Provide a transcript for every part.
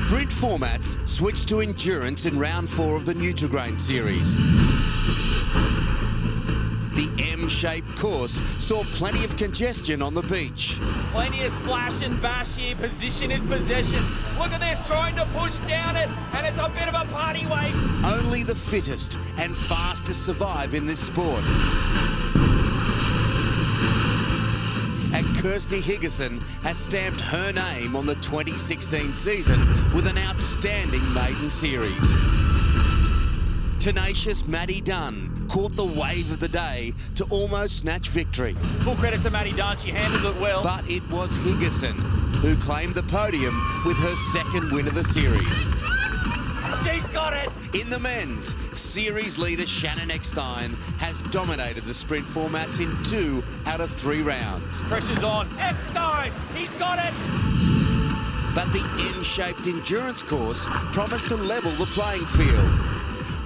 Sprint formats switched to endurance in round 4 of the Nutri-Grain series. The M-shaped course saw plenty of congestion on the beach. Plenty of splash and bash here. Position is possession. Look at this, trying to push down it, and it's a bit of a party wave. Only the fittest and fastest survive in this sport. And Kirsty Higginson has stamped her name on the 2016 season with an outstanding maiden series. Tenacious Maddie Dunn caught the wave of the day to almost snatch victory. Full credit to Maddie Dunn, she handled it well. But it was Higginson who claimed the podium with her second win of the series. She's got it! In the men's, series leader Shannon Eckstein has dominated the sprint formats in 2 out of 3 rounds. Pressure's on. Eckstein, he's got it! But the M-shaped endurance course promised to level the playing field.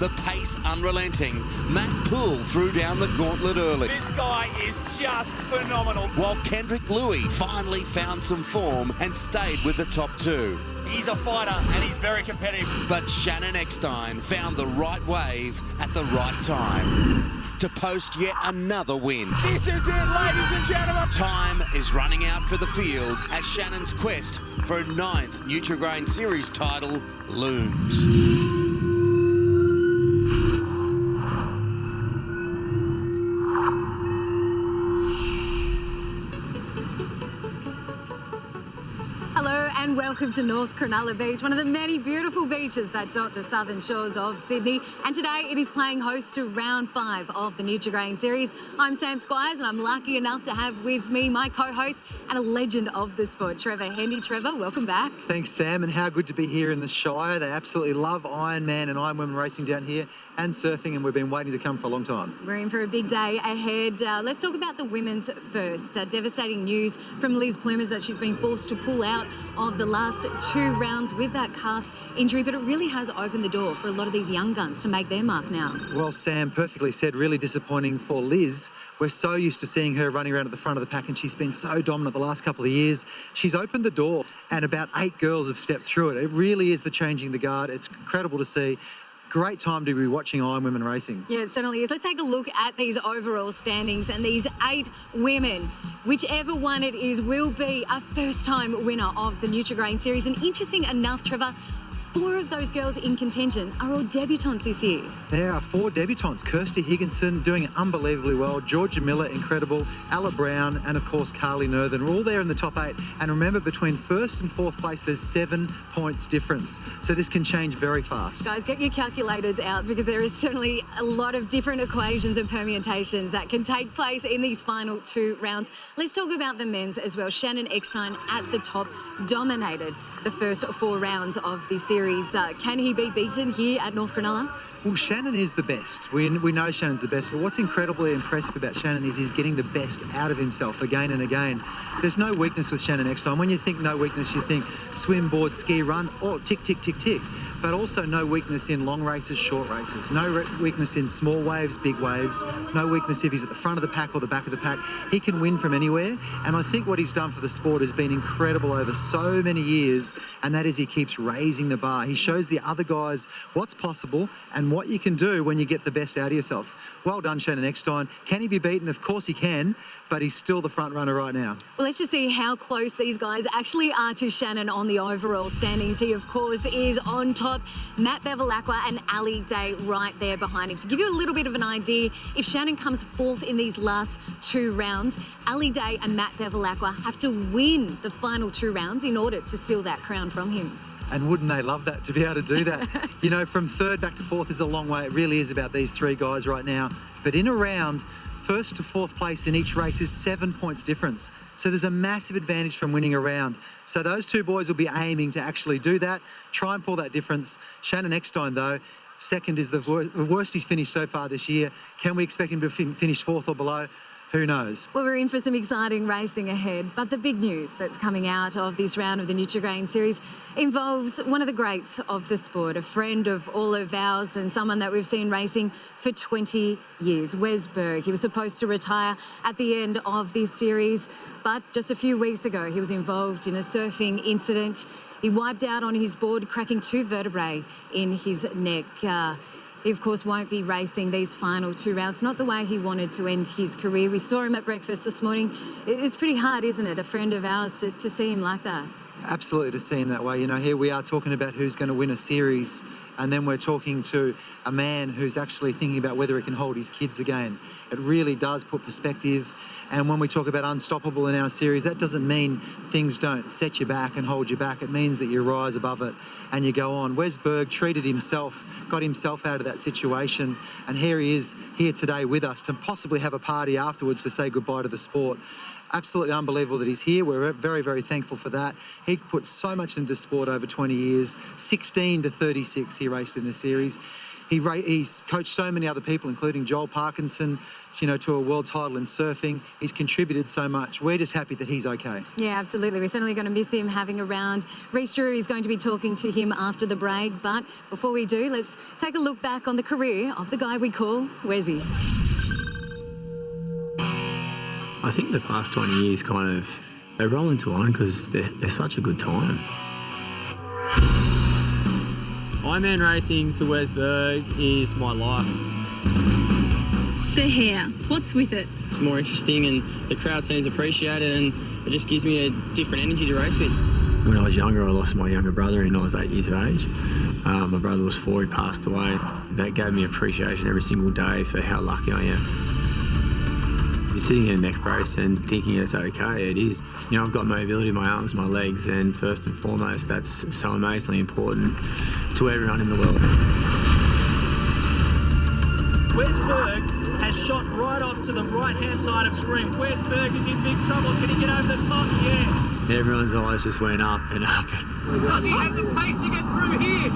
The pace unrelenting, Matt Poole threw down the gauntlet early. This guy is just phenomenal. While Kendrick Louis finally found some form and stayed with the top 2. He's a fighter and he's very competitive. But Shannon Eckstein found the right wave at the right time to post yet another win. This is it, ladies and gentlemen. Time is running out for the field as Shannon's quest for a 9th Nutri-Grain series title looms. Hello and welcome to North Cronulla Beach, one of the many beautiful beaches that dot the southern shores of Sydney. And today it is playing host to round 5 of the Nutri-Grain series. I'm Sam Squires and I'm lucky enough to have with me my co-host and a legend of the sport, Trevor Hendy. Trevor, welcome back. Thanks, Sam, and how good to be here in the Shire. They absolutely love IronMan and IronWoman racing down here and surfing, and we've been waiting to come for a long time. We're in for a big day ahead. Let's talk about the women's first. Devastating news from Liz Plumers that she's been forced to pull out of the last 2 rounds with that calf injury, but it really has opened the door for a lot of these young guns to make their mark now. Well, Sam, perfectly said. Really disappointing for Liz. We're so used to seeing her running around at the front of the pack, and she's been so dominant the last couple of years. She's opened the door, and about 8 girls have stepped through it. It really is the changing the guard. It's incredible to see. Great time to be watching IronWoman racing. Yeah, it certainly is. Let's take a look at these overall standings and these 8 women. Whichever one it is will be a first-time winner of the Nutri-Grain series. And interesting enough, Trevor, 4 of those girls in contention are all debutantes this year. There are 4 debutantes. Kirsty Higginson doing unbelievably well. Georgia Miller, incredible. Ella Brown, and of course Carly Nerthen. We're all there in the top 8. And remember, between 1st and 4th place, there's 7 points difference. So this can change very fast. Guys, get your calculators out because there is certainly a lot of different equations and permutations that can take place in these final 2 rounds. Let's talk about the men's as well. Shannon Eckstein at the top dominated the first 4 rounds of the series. Can he be beaten here at North Cronulla? Well, Shannon is the best. We know Shannon's the best, but what's incredibly impressive about Shannon is he's getting the best out of himself again and again. There's no weakness with Shannon Eckstein. When you think no weakness, you think swim, board, ski, run, or tick, tick, tick, tick. But also no weakness in long races, short races. No weakness in small waves, big waves. No weakness if he's at the front of the pack or the back of the pack. He can win from anywhere. And I think what he's done for the sport has been incredible over so many years. And that is he keeps raising the bar. He shows the other guys what's possible and what you can do when you get the best out of yourself. Well done, Shannon Eckstein. Can he be beaten? Of course he can, but he's still the front runner right now. Well, let's just see how close these guys actually are to Shannon on the overall standings. He, of course, is on top. Matt Bevilacqua and Ali Day right there behind him. To give you a little bit of an idea, if Shannon comes 4th in these last 2 rounds, Ali Day and Matt Bevilacqua have to win the final 2 rounds in order to steal that crown from him. And wouldn't they love that, to be able to do that? You know, from 3rd back to 4th is a long way. It really is about these 3 guys right now. But in a round, 1st to 4th place in each race is 7 points difference. So there's a massive advantage from winning a round. So those 2 boys will be aiming to actually do that, try and pull that difference. Shannon Eckstein, though, 2nd is the worst he's finished so far this year. Can we expect him to finish 4th or below? Who knows? Well, we're in for some exciting racing ahead, but the big news that's coming out of this round of the Nutri-Grain series involves one of the greats of the sport, a friend of all of ours and someone that we've seen racing for 20 years, Wes Berg. He was supposed to retire at the end of this series, but just a few weeks ago he was involved in a surfing incident. He wiped out on his board, cracking 2 vertebrae in his neck. He, of course, won't be racing these final 2 rounds, not the way he wanted to end his career. We saw him at breakfast this morning. It's pretty hard, isn't it, a friend of ours, to see him like that? Absolutely, to see him that way. You know, here we are talking about who's going to win a series, and then we're talking to a man who's actually thinking about whether he can hold his kids again. It really does put perspective. And when we talk about unstoppable in our series, that doesn't mean things don't set you back and hold you back. It means that you rise above it and you go on. Wes Berg treated himself, got himself out of that situation, and here he is here today with us to possibly have a party afterwards to say goodbye to the sport. Absolutely unbelievable that he's here. We're very, very thankful for that. He put so much into the sport over 20 years, 16 to 36 he raced in the series. He's coached so many other people, including Joel Parkinson, you know, to a world title in surfing. He's contributed so much. We're just happy that he's okay. Yeah, absolutely. We're certainly going to miss him having around. Reece Drew is going to be talking to him after the break. But before we do, let's take a look back on the career of the guy we call Wesy. I think the past 20 years they roll into one because they're such a good time. IronMan racing to Wes Berg is my life. The hair, what's with it? It's more interesting and the crowd seems to appreciate it, and it just gives me a different energy to race with. When I was younger, I lost my younger brother and I was 8 years of age. My brother was 4, he passed away. That gave me appreciation every single day for how lucky I am. You're sitting in a neck brace and thinking it's okay, it is. You know, I've got mobility in my arms, my legs, and first and foremost, that's so amazingly important to everyone in the world. Wes Berg has shot right off to the right-hand side of screen. Wes Berg is in big trouble. Can he get over the top? Yes. Everyone's eyes just went up and up. Does he have the pace to get through here?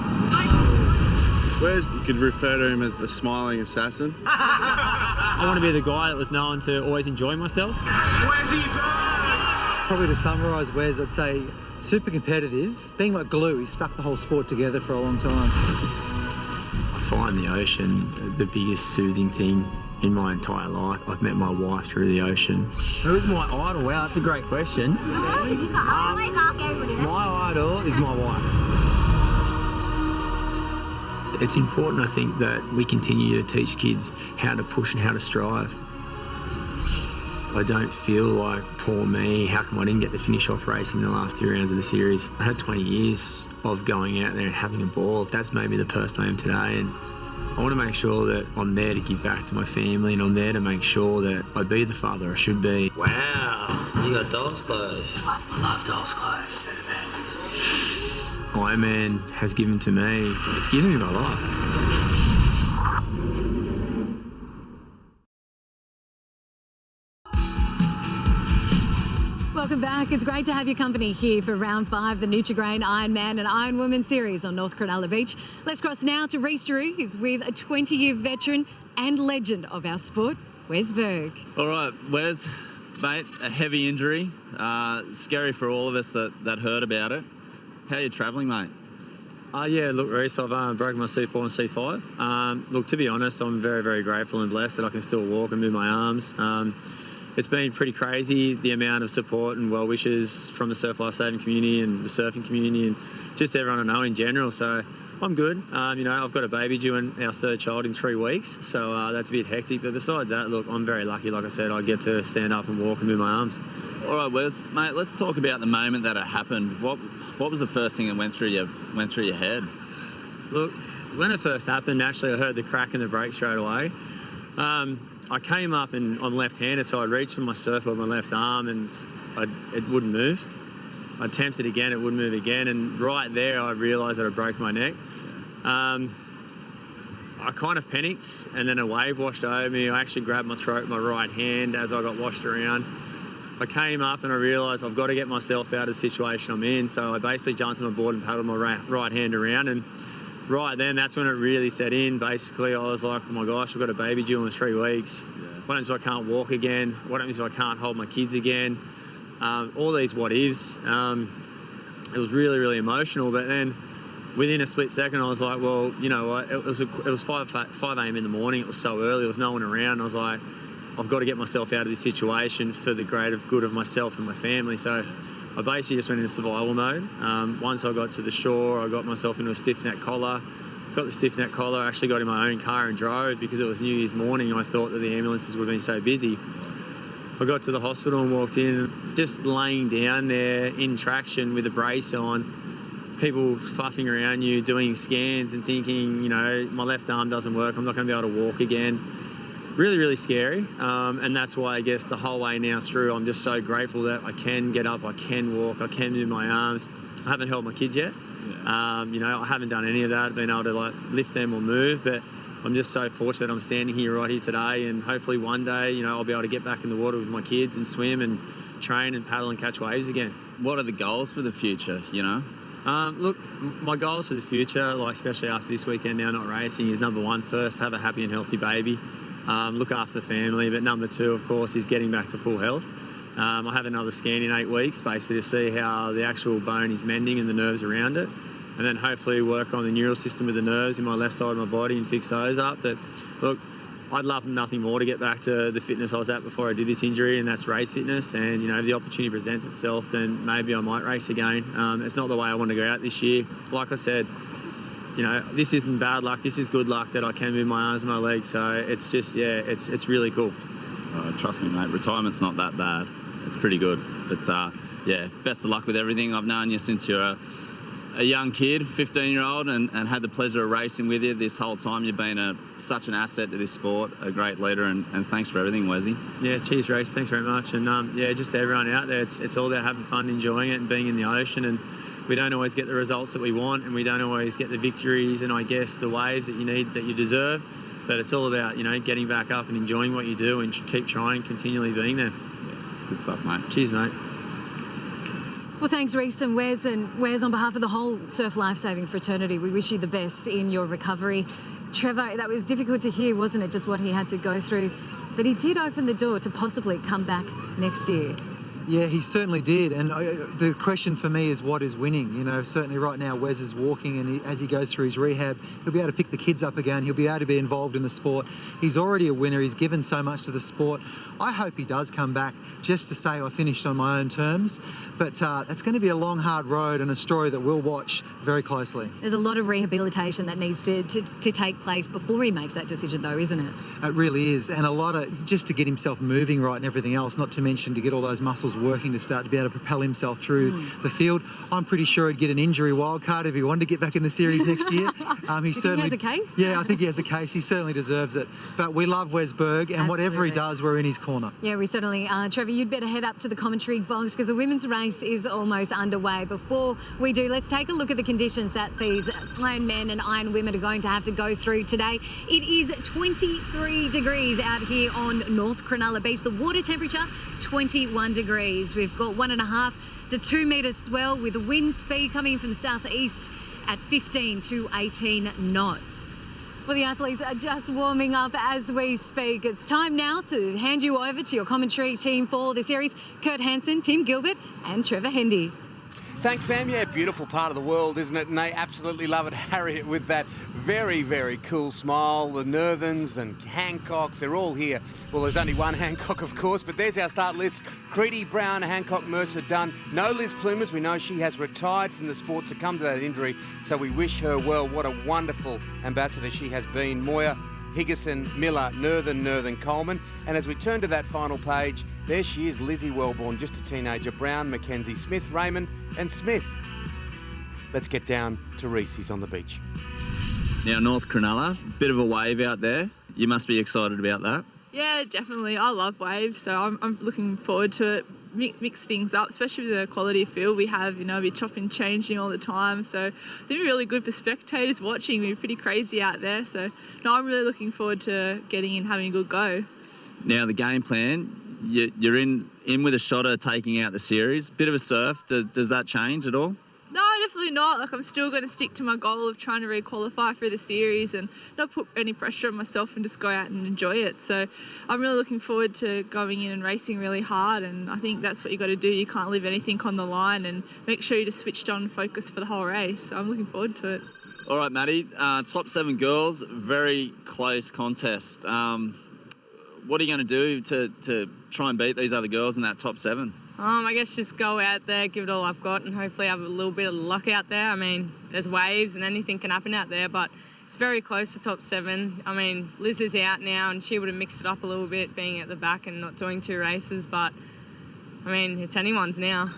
Wes, you could refer to him as the smiling assassin. I want to be the guy that was known to always enjoy myself. Wesy Berg! Probably to summarise Wes, I'd say super competitive. Being like glue, he stuck the whole sport together for a long time. I find the ocean the biggest soothing thing in my entire life. I've met my wife through the ocean. Who's my idol? Wow, that's a great question. My idol is my wife. It's important, I think, that we continue to teach kids how to push and how to strive. I don't feel like, poor me, how come I didn't get to finish off racing the last 2 rounds of the series? I had 20 years of going out there and having a ball. That's made me the person I am today, and I want to make sure that I'm there to give back to my family, and I'm there to make sure that I be the father I should be. Wow, you got doll's clothes. I love doll's clothes, they're the best. IronMan has given to me, it's given me my life. Welcome back. It's great to have your company here for round 5, the Nutri-Grain IronMan and IronWoman series on North Cronulla Beach. Let's cross now to Reece Drew, who's with a 20-year veteran and legend of our sport, Wes Berg. All right, Wes, mate, a heavy injury. Scary for all of us that heard about it. How are you travelling, mate? Yeah, look, Reece, I've broken my C4 and C5. Look, to be honest, I'm very, very grateful and blessed that I can still walk and move my arms. It's been pretty crazy, the amount of support and well wishes from the surf lifesaving community and the surfing community and just everyone I know in general. So I'm good. You know, I've got a baby due and our 3rd child in 3 weeks, so that's a bit hectic. But besides that, look, I'm very lucky. Like I said, I get to stand up and walk and move my arms. All right, Wes, mate, let's talk about the moment that it happened. What was the first thing that went through your head? Look, when it first happened, naturally I heard the crack in the brake straight away. I came up and I'm left-handed, so I reached for my surfboard with my left arm and it wouldn't move. I attempted again, it wouldn't move again, and right there I realised that I broke my neck. I kind of panicked, and then a wave washed over me. I actually grabbed my throat with my right hand as I got washed around. I came up and I realised I've got to get myself out of the situation I'm in, so I basically jumped on my board and paddled my right hand around, and right then, that's when it really set in. Basically, I was like, oh my gosh, I've got a baby due in 3 weeks. Yeah. What happens if I can't walk again? What happens if I can't hold my kids again? All these what ifs. It was really, really emotional. But then within a split second, I was like, well, you know what? It was 5 a.m. in the morning. It was so early. There was no one around. I was like, I've got to get myself out of this situation for the greater good of myself and my family. So I basically just went into survival mode. Once I got to the shore, I got myself into a stiff neck collar. Got the stiff neck collar. I actually got in my own car and drove because it was New Year's morning. I thought that the ambulances would have been so busy. I got to the hospital and walked in, just laying down there in traction with a brace on, people fuffing around you, doing scans and thinking, you know, my left arm doesn't work, I'm not going to be able to walk again. Really, really scary. And that's why I guess the whole way now through, I'm just so grateful that I can get up, I can walk, I can move my arms. I haven't held my kids yet. You know, I haven't done any of that, been able to like lift them or move, but I'm just so fortunate I'm standing here right here today, and hopefully one day, you know, I'll be able to get back in the water with my kids and swim and train and paddle and catch waves again. What are the goals for the future, you know? Look, my goals for the future, like especially after this weekend now not racing, is number one, first, have a happy and healthy baby, look after the family, but number two, of course, is getting back to full health. I have another scan in 8 weeks, basically to see how the actual bone is mending and the nerves around it, and then hopefully work on the neural system with the nerves in my left side of my body and fix those up. But look, I'd love nothing more to get back to the fitness I was at before I did this injury, and that's race fitness. And, you know, if the opportunity presents itself, then maybe I might race again. It's not the way I want to go out this year. Like I said, you know, this isn't bad luck, this is good luck that I can move my arms and my legs. So it's just, yeah, it's really cool. Trust me, mate, retirement's not that bad. It's pretty good. But, yeah, best of luck with everything. I've known you since you're a young kid, 15-year-old, and had the pleasure of racing with you this whole time. You've been such an asset to this sport, a great leader, and thanks for everything, Wesley. Yeah, cheers, Reece. Thanks very much. And yeah, just to everyone out there, it's all about having fun, enjoying it, and being in the ocean. And we don't always get the results that we want, and we don't always get the victories and I guess the waves that you need, that you deserve. But it's all about, you know, getting back up and enjoying what you do and keep trying, continually being there. Yeah, good stuff, mate. Cheers, mate. Well, thanks, Reece and Wes. And Wes, on behalf of the whole surf lifesaving fraternity, we wish you the best in your recovery. Trevor, that was difficult to hear, wasn't it, just what he had to go through? But he did open the door to possibly come back next year. Yeah, he certainly did. And the question for me is, what is winning? You know, certainly right now Wes is walking, and as he goes through his rehab, he'll be able to pick the kids up again. He'll be able to be involved in the sport. He's already a winner. He's given so much to the sport. I hope he does come back just to say I finished on my own terms. But it's going to be a long, hard road, and a story that we'll watch very closely. There's a lot of rehabilitation that needs to take place before he makes that decision, though, isn't it? It really is. And a lot of, just to get himself moving right and everything else, not to mention to get all those muscles working to start to be able to propel himself through the field. I'm pretty sure he'd get an injury wildcard if he wanted to get back in the series next year. He certainly has a case. Yeah, I think he has a case. He certainly deserves it. But we love Wes Berg, and whatever he does, we're in his corner. Yeah, we certainly are. Trevor, you'd better head up to the commentary box because the women's race is almost underway. Before we do, let's take a look at the conditions that these Ironmen and Ironwomen are going to have to go through today. It is 23 degrees out here on North Cronulla Beach. The water temperature, 21 degrees. We've got 1.5 to 2 metre swell with a wind speed coming from the southeast at 15 to 18 knots. Well, the athletes are just warming up as we speak. It's time now to hand you over to your commentary team for the series. Kurt Hansen, Tim Gilbert and Trevor Hendy. Thanks, Sam. Yeah, beautiful part of the world, isn't it? And they absolutely love it. Harriet with that very, very cool smile. The Northerns and Hancocks, they're all here. Well, there's only one Hancock, of course, but there's our start list. Creedy, Brown, Hancock, Mercer, Dunn. No Liz Plumers. We know she has retired from the sport, succumbed to that injury, so we wish her well. What a wonderful ambassador she has been. Moya, Higginson, Miller, Northern, Coleman. And as we turn to that final page, there she is, Lizzie Wellborn, just a teenager. Brown, Mackenzie, Smith, Raymond and Smith. Let's get down to Reese's on the beach. Now, North Cronulla, bit of a wave out there. You must be excited about that. Yeah, definitely. I love waves, so I'm looking forward to it. Mix things up, especially with the quality of field we have, you know, we're chopping, changing all the time. So it'll be really good for spectators watching. We're pretty crazy out there. So no, I'm really looking forward to getting in, having a good go. Now, the game plan, you're in with a shot of taking out the series. Bit of a surf. Does that change at all? No, definitely not. Like, I'm still going to stick to my goal of trying to re-qualify for the series and not put any pressure on myself and just go out and enjoy it. So I'm really looking forward to going in and racing really hard, and I think that's what you got to do. You can't leave anything on the line, and make sure you just switched on and focused for the whole race. So I'm looking forward to it. All right, Maddie, top 7 girls, very close contest. What are you going to do to try and beat these other girls in that top 7? I guess just go out there, give it all I've got, and hopefully have a little bit of luck out there. I mean, there's waves and anything can happen out there, but it's very close to top 7. I mean, Liz is out now, and she would have mixed it up a little bit being at the back and not doing 2 races, but I mean, it's anyone's now.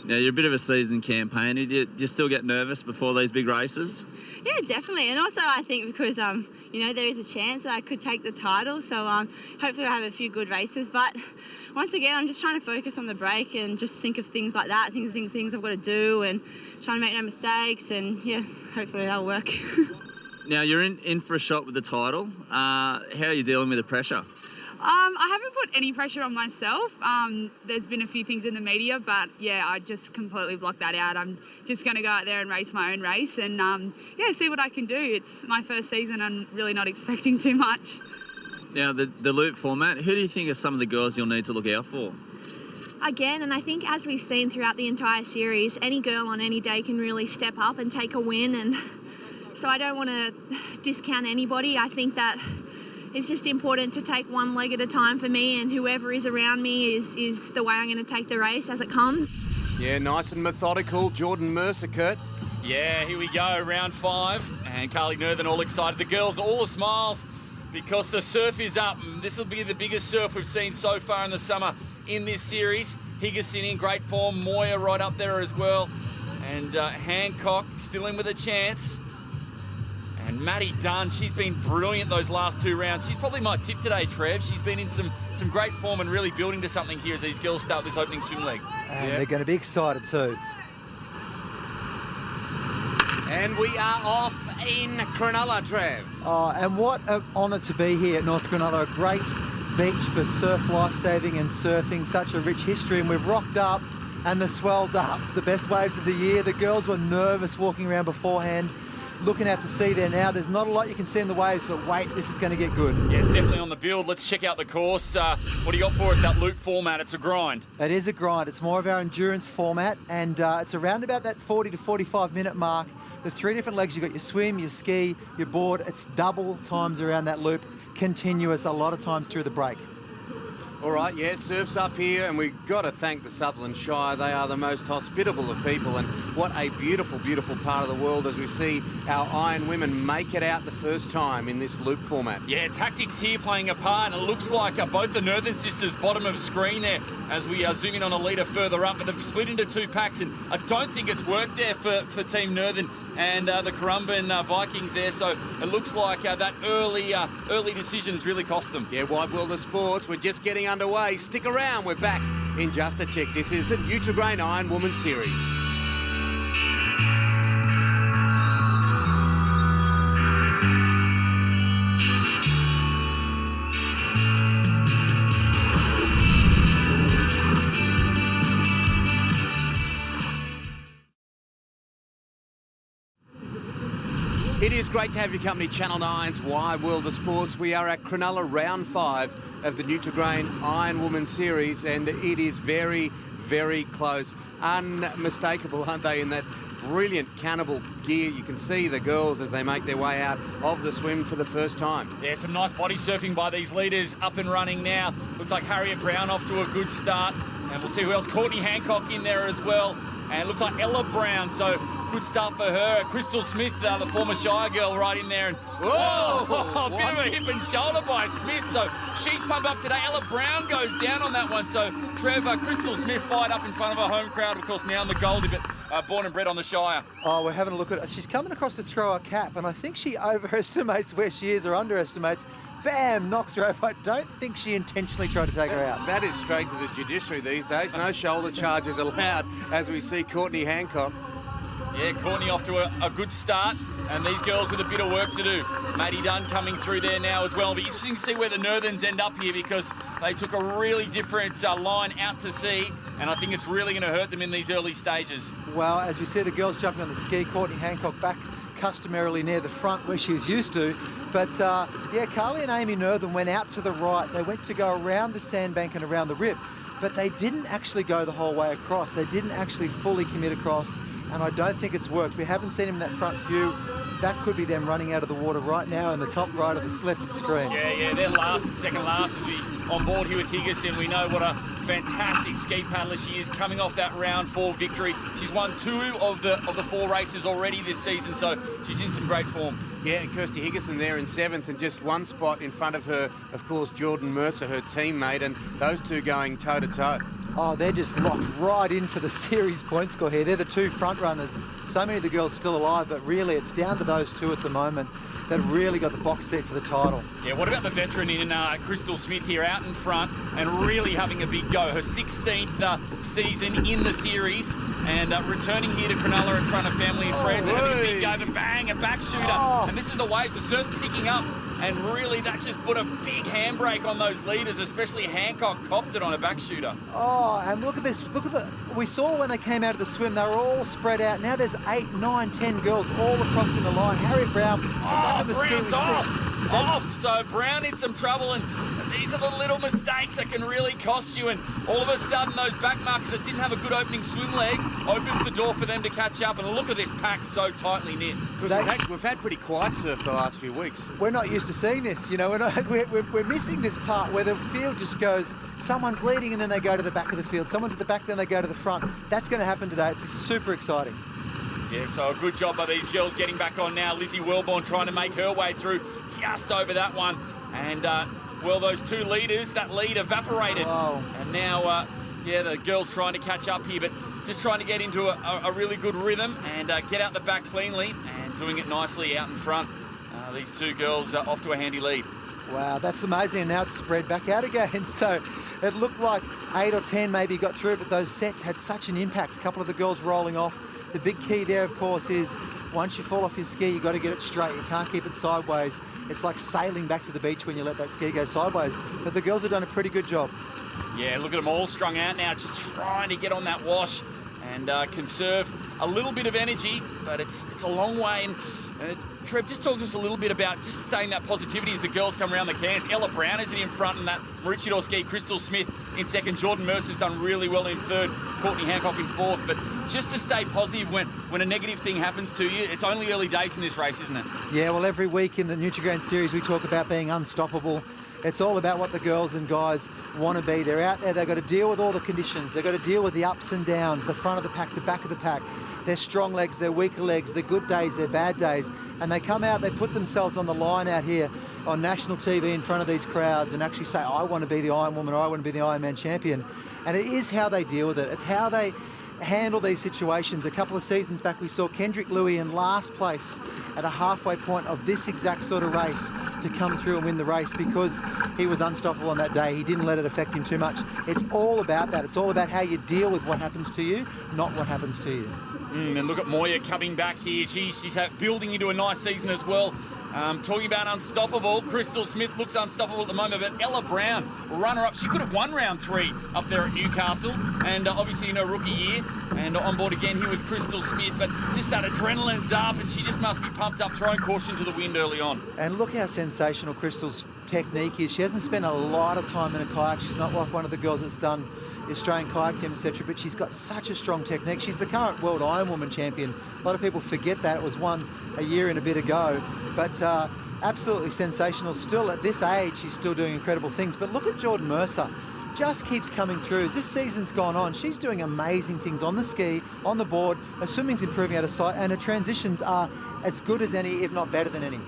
Now, you're a bit of a seasoned campaigner. Do you still get nervous before these big races? Yeah, definitely. And also I think because, you know, there is a chance that I could take the title. So hopefully I'll have a few good races. But once again, I'm just trying to focus on the break and just think of things like that, things I've got to do and trying to make no mistakes. And, yeah, hopefully that'll work. Now, you're in for a shot with the title. How are you dealing with the pressure? I haven't put any pressure on myself. There's been a few things in the media, but yeah, I just completely blocked that out. I'm just going to go out there and race my own race and yeah, see what I can do. It's my first season. I'm really not expecting too much. Now, the loop format, who do you think are some of the girls you'll need to look out for? Again, and I think as we've seen throughout the entire series, any girl on any day can really step up and take a win. And so I don't want to discount anybody. I think that it's just important to take one leg at a time for me, and whoever is around me is the way I'm going to take the race as it comes. Yeah, nice and methodical. Jordan Mercer, Kurt. Yeah, here we go, round 5. And Carly Nerthen all excited. The girls, all the smiles because the surf is up. This will be the biggest surf we've seen so far in the summer in this series. Higginson in great form. Moya right up there as well. And Hancock still in with a chance. And Maddie Dunn, she's been brilliant those last 2 rounds. She's probably my tip today, Trev. She's been in some great form and really building to something here as these girls start this opening swim leg. And they're going to be excited too. And we are off in Cronulla, Trev. Oh, and what an honour to be here at North Cronulla. A great beach for surf lifesaving and surfing. Such a rich history, and we've rocked up and the swell's up. The best waves of the year. The girls were nervous walking around beforehand. Looking out to sea there now. There's not a lot you can see in the waves, but wait, this is going to get good. Yeah, it's definitely on the build. Let's check out the course. What do you got for us, that loop format? It's a grind. It is a grind. It's more of our endurance format, and it's around about that 40 to 45 minute mark. The 3 different legs, you've got your swim, your ski, your board. It's double times around that loop, continuous a lot of times through the break. All right, yeah, surf's up here, and we've got to thank the Sutherland Shire. They are the most hospitable of people, and what a beautiful, beautiful part of the world as we see our Iron women make it out the first time in this loop format. Yeah, tactics here playing a part, and it looks like both the Nerthen sisters bottom of screen there as we zoom in on a leader further up, but they've split into 2 packs, and I don't think it's worked there for Team Nerthen and the Currumbin Vikings there, so it looks like that early decision has really cost them. Yeah, Wide World of Sports, we're just getting underway. Stick around, we're back in just a tick. This is the Nutri-Grain IronWoman series. It is great to have your company, Channel 9's Wide World of Sports. We are at Cronulla, round 5 of the Nutri-Grain IronWoman series, and it is very, very close. Unmistakable, aren't they, in that brilliant cannibal gear. You can see the girls as they make their way out of the swim for the first time. Yeah, some nice body surfing by these leaders, up and running now. Looks like Harriet Brown off to a good start, and we'll see who else. Courtney Hancock in there as well, and it looks like Ella Brown, so good start for her. Crystal Smith, the former Shire girl, right in there. And whoa, a bit of a hip and shoulder by Smith. So she's pumped up today. Ella Brown goes down on that one. So Trevor, Crystal Smith fired up in front of her home crowd, of course, now in the Goldie, but born and bred on the Shire. Oh, we're having a look at it. She's coming across to throw her cap, and I think she overestimates where she is or underestimates. Bam, knocks her over. I don't think she intentionally tried to take her out. That is straight to the judiciary these days. No shoulder charges allowed as we see Courtney Hancock. Yeah, Courtney off to a good start, and these girls with a bit of work to do. Maddie Dunn coming through there now as well. It'll be interesting to see where the Northerns end up here, because they took a really different line out to sea, and I think it's really going to hurt them in these early stages. Well, as we see the girls jumping on the ski, Courtney Hancock back customarily near the front where she was used to. But yeah, Carly and Amy Northern went out to the right. They went to go around the sandbank and around the rip, but they didn't actually go the whole way across. They didn't actually fully commit across, and I don't think it's worked. We haven't seen them in that front view. That could be them running out of the water right now in the top right of the left of the screen. Yeah, they're last and second last as we on board here with Higginson. We know what a fantastic ski paddler she is, coming off that round 4 victory. She's won 2 of the 4 races already this season, so she's in some great form. Yeah, Kirsty Higginson there in 7th, and just 1 spot in front of her, of course, Jordan Mercer, her teammate, and those two going toe-to-toe. Oh, they're just locked right in for the series point score here. They're the 2 front runners. So many of the girls still alive, but really it's down to those 2 at the moment that really got the box seat for the title. Yeah, what about the veteran in Crystal Smith here out in front and really having a big go? Her 16th season in the series, and returning here to Cronulla in front of family and friends, and having a big go to bang, a back shooter. And this is the waves, the surf's picking up, and really that just put a big handbrake on those leaders, especially Hancock copped it on a back shooter. Oh, and look at this. Look at the. We saw when they came out of the swim, they were all spread out. Now there's 8, 9, 10 girls all across in the line. Harriet Brown. Brown's off. So Brown is some trouble, and these are the little mistakes that can really cost you. And all of a sudden, those back markers that didn't have a good opening swim leg opens the door for them to catch up. And look at this pack so tightly knit. We've had pretty quiet surf the last few weeks. We're not used to seeing this, you know. We're missing this part where the field just goes, someone's leading and then they go to the back of the field. Someone's at the back, then they go to the front. That's going to happen today. It's super exciting. Yeah, so a good job by these girls getting back on now. Lizzie Wellborn trying to make her way through just over that one. And, well, those 2 leaders, that lead evaporated. Whoa. And now, yeah, the girls trying to catch up here, but just trying to get into a really good rhythm and get out the back cleanly and doing it nicely out in front. These 2 girls are off to a handy lead. Wow, that's amazing. And now it's spread back out again. So it looked like 8 or 10 maybe got through, but those sets had such an impact. A couple of the girls rolling off. The big key there, of course, is once you fall off your ski, you've got to get it straight. You can't keep it sideways. It's like sailing back to the beach when you let that ski go sideways. But the girls have done a pretty good job. Yeah, look at them all strung out now, just trying to get on that wash and conserve a little bit of energy, but it's a long way. And Trev, just talk to us a little bit about just staying that positivity as the girls come around the cans. Ella Brown is in front in that Maroochydore ski. Crystal Smith in second. Jordan Mercer's done really well in third. Courtney Hancock in fourth. But just to stay positive when a negative thing happens to you, it's only early days in this race, isn't it? Yeah, well, every week in the Nutri-Grain series, we talk about being unstoppable. It's all about what the girls and guys want to be. They're out there, they've got to deal with all the conditions. They've got to deal with the ups and downs, the front of the pack, the back of the pack. Their strong legs, their weaker legs, their good days, their bad days. And they come out, they put themselves on the line out here on national TV in front of these crowds and actually say, I want to be the IronWoman, I want to be the IronMan champion. And it is how they deal with it. It's how they handle these situations. A couple of seasons back, we saw Kendrick Louis in last place at a halfway point of this exact sort of race to come through and win the race because he was unstoppable on that day. He didn't let it affect him too much. It's all about that. It's all about how you deal with what happens to you, not what happens to you. And look at Moya coming back here. She's building into a nice season as well. Talking about unstoppable, Crystal Smith looks unstoppable at the moment, but Ella Brown, runner-up, she could have won round 3 up there at Newcastle, and obviously in her rookie year, and on board again here with Crystal Smith, but just that adrenaline's up, and she just must be pumped up, throwing caution to the wind early on. And look how sensational Crystal's technique is. She hasn't spent a lot of time in a kayak. She's not like one of the girls that's done the Australian kayak team, etc., but she's got such a strong technique. She's the current world IronWoman champion. A lot of people forget that. It was won a year and a bit ago, but absolutely sensational. Still at this age, she's still doing incredible things. But look at Jordan Mercer. Just keeps coming through. As this season's gone on, she's doing amazing things on the ski, on the board. Her swimming's improving out of sight, and her transitions are as good as any, if not better than any.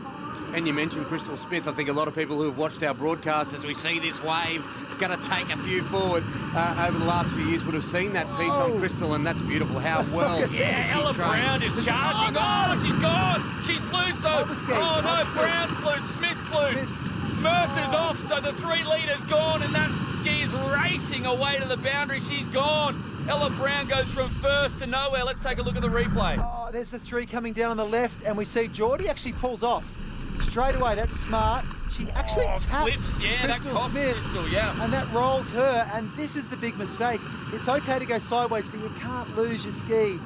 And you mentioned Crystal Smith. I think a lot of people who have watched our broadcast as we see this wave, it's going to take a few forward over the last few years would have seen that piece on Crystal, and that's beautiful. How well. Yeah, Ella Brown is charging. Oh, she's gone. She slewed, so. Oh, no, Brown slewed. Smith slewed. Mercer's off, so the 3 leaders gone, and that ski is racing away to the boundary. She's gone. Ella Brown goes from first to nowhere. Let's take a look at the replay. Oh, there's the three coming down on the left, and we see Geordie actually pulls off. Straight away, that's smart. She actually taps clips, yeah, that Crystal costs Smith, Crystal, yeah. and that rolls her, and this is the big mistake. It's okay to go sideways, but you can't lose your ski.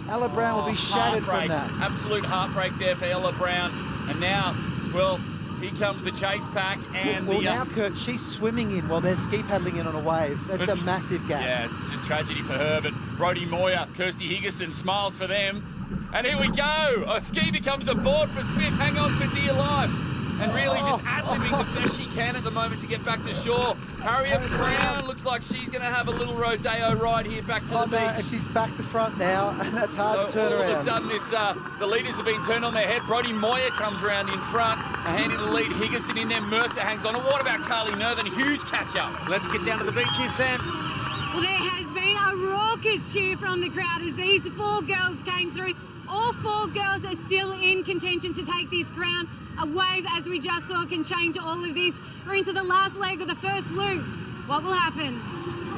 Ella Brown will be shattered from that. Absolute heartbreak there for Ella Brown. And now, well, here comes the chase pack. And well, now, Kurt, she's swimming in while they're ski paddling in on a wave. That's a massive gap. Yeah, it's just tragedy for her. But Brodie Moyer, Kirsty Higginson smiles for them. And here we go. A ski becomes a board for Smith. Hang on for dear life. And really just ad-libbing the best she can at the moment to get back to shore. Harriet Brown looks like she's going to have a little rodeo ride here back to the beach. And she's back to front now, and that's hard to turn around. All of a sudden, the leaders have been turned on their head. Brodie Moyer comes around in front, handing the lead. Higginson in there, Mercer hangs on. And what about Carly Nerthen? Huge catch-up. Let's get down to the beach here, Sam. Well, there has been a raucous cheer from the crowd as these four girls came through. All four girls are still in contention to take this crown. A wave, as we just saw, can change all of this. We're into the last leg of the first loop. What will happen?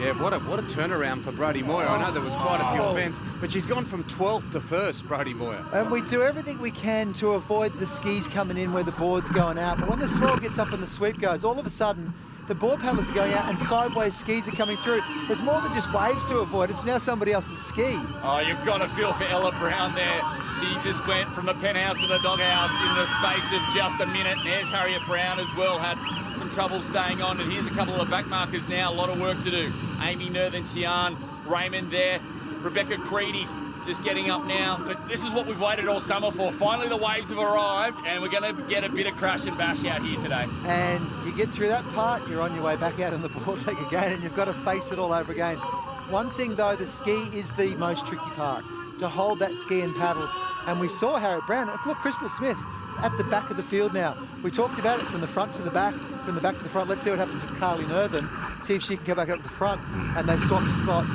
Yeah, what a turnaround for Brodie Moyer. I know there was quite a few events, but she's gone from 12th to 1st, Brodie Moyer. And we do everything we can to avoid the skis coming in where the board's going out. But when the swell gets up and the sweep goes, all of a sudden, the board paddlers are going out and sideways skis are coming through. There's more than just waves to avoid. It's now somebody else's ski. Oh, you've got to feel for Ella Brown there. She just went from the penthouse to the doghouse in the space of just a minute. And there's Harriet Brown as well, had some trouble staying on. And here's a couple of back markers now. A lot of work to do. Amy Nerthen, Tian, Raymond there. Rebecca Creedy just getting up now. But this is what we've waited all summer for. Finally, the waves have arrived, and we're going to get a bit of crash and bash out here today. And you get through that part, you're on your way back out on the board leg again, and you've got to face it all over again. One thing, though, the ski is the most tricky part, to hold that ski and paddle. And we saw Harriet Brown. Look, Crystal Smith at the back of the field now. We talked about it from the front to the back, from the back to the front. Let's see what happens with Carly Nerthen, see if she can go back up to the front. And they swapped spots,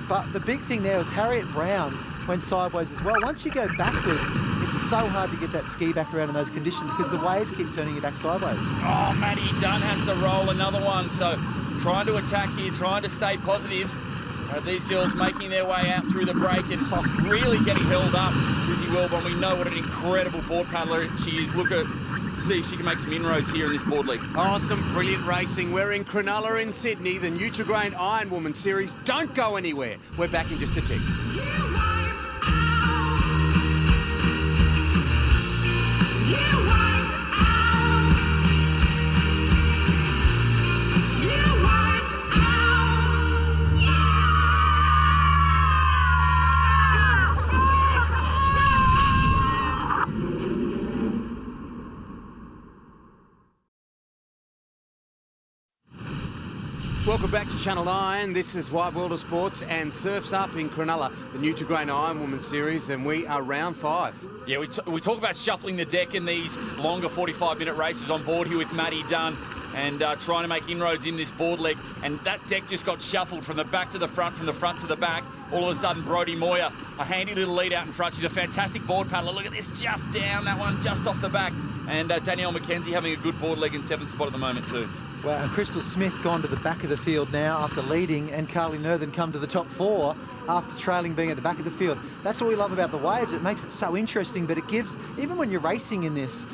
but the big thing there was Harriet Brown went sideways as well. Once you go backwards, it's so hard to get that ski back around in those conditions because the waves keep turning you back sideways. Oh, Maddie Dunn has to roll another one. So trying to attack here, trying to stay positive. These girls making their way out through the break and really getting held up. Lizzie Wilborn, we know what an incredible board paddler she is. Look at, see if she can make some inroads here in this board league. Oh, some brilliant racing. We're in Cronulla in Sydney, the Nutri-Grain IronWoman series. Don't go anywhere. We're back in just a tick. Welcome back to Channel 9. This is Wide World of Sports and Surf's Up in Cronulla, the Nutri-Grain IronWoman series, and we are round 5. Yeah, we talk about shuffling the deck in these longer 45-minute races on board here with Maddie Dunn and trying to make inroads in this board leg. And that deck just got shuffled from the back to the front, from the front to the back. All of a sudden, Brodie Moyer, a handy little lead out in front. She's a fantastic board paddler. Look at this, just down, that one just off the back. And Danielle McKenzie having a good board leg in 7th spot at the moment too. Well, and Crystal Smith gone to the back of the field now after leading, and Carly Nerthen come to the top 4 after trailing, being at the back of the field. That's what we love about the waves. It makes it so interesting, but it gives, even when you're racing in this,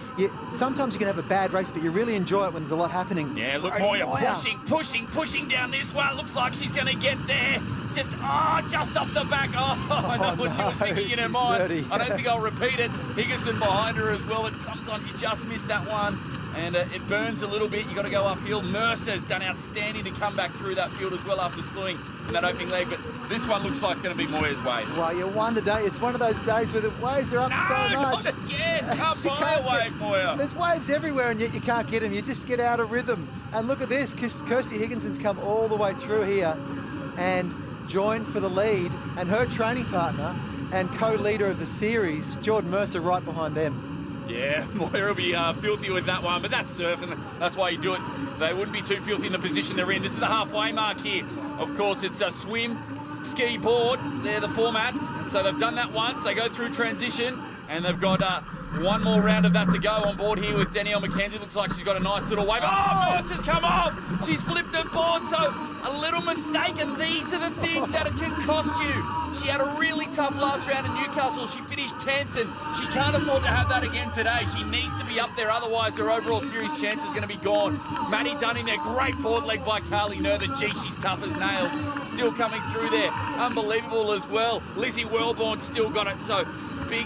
sometimes you can have a bad race, but you really enjoy it when there's a lot happening. Yeah, look, Moyer pushing down this one. Looks like she's going to get there. Just off the back. I know what she was thinking in her mind. Dirty. I don't think I'll repeat it. Higginson behind her as well. And sometimes you just miss that one. And it burns a little bit. You got to go uphill. Mercer's done outstanding to come back through that field as well after slewing in that opening leg. But this one looks like it's going to be Moyer's wave. Well, you wonder, it's one of those days where the waves are up so much. Not again. Can't buy a wave, Moyer. There's waves everywhere, and yet you can't get them. You just get out of rhythm. And look at this. Kirsty Higginson's come all the way through here and joined for the lead, and her training partner and co-leader of the series, Jordan Mercer, right behind them. Yeah, Moyer will be filthy with that one, but that's surf, and that's why you do it. They wouldn't be too filthy in the position they're in. This is the halfway mark here. Of course, it's a swim, ski, board. They're the formats. So they've done that once. They go through transition, and they've got One more round of that to go on board here with Danielle McKenzie. Looks like she's got a nice little wave. Oh, Mercer's come off. She's flipped her board, so a little mistake, and these are the things that it can cost you. She had a really tough last round in Newcastle. She finished 10th, and she can't afford to have that again today. She needs to be up there, otherwise her overall series chance is going to be gone. Maddie Dunn in there, great board leg by Carly Nerthen. Gee, she's tough as nails. Still coming through there. Unbelievable as well. Lizzie Wellborn still got it, so big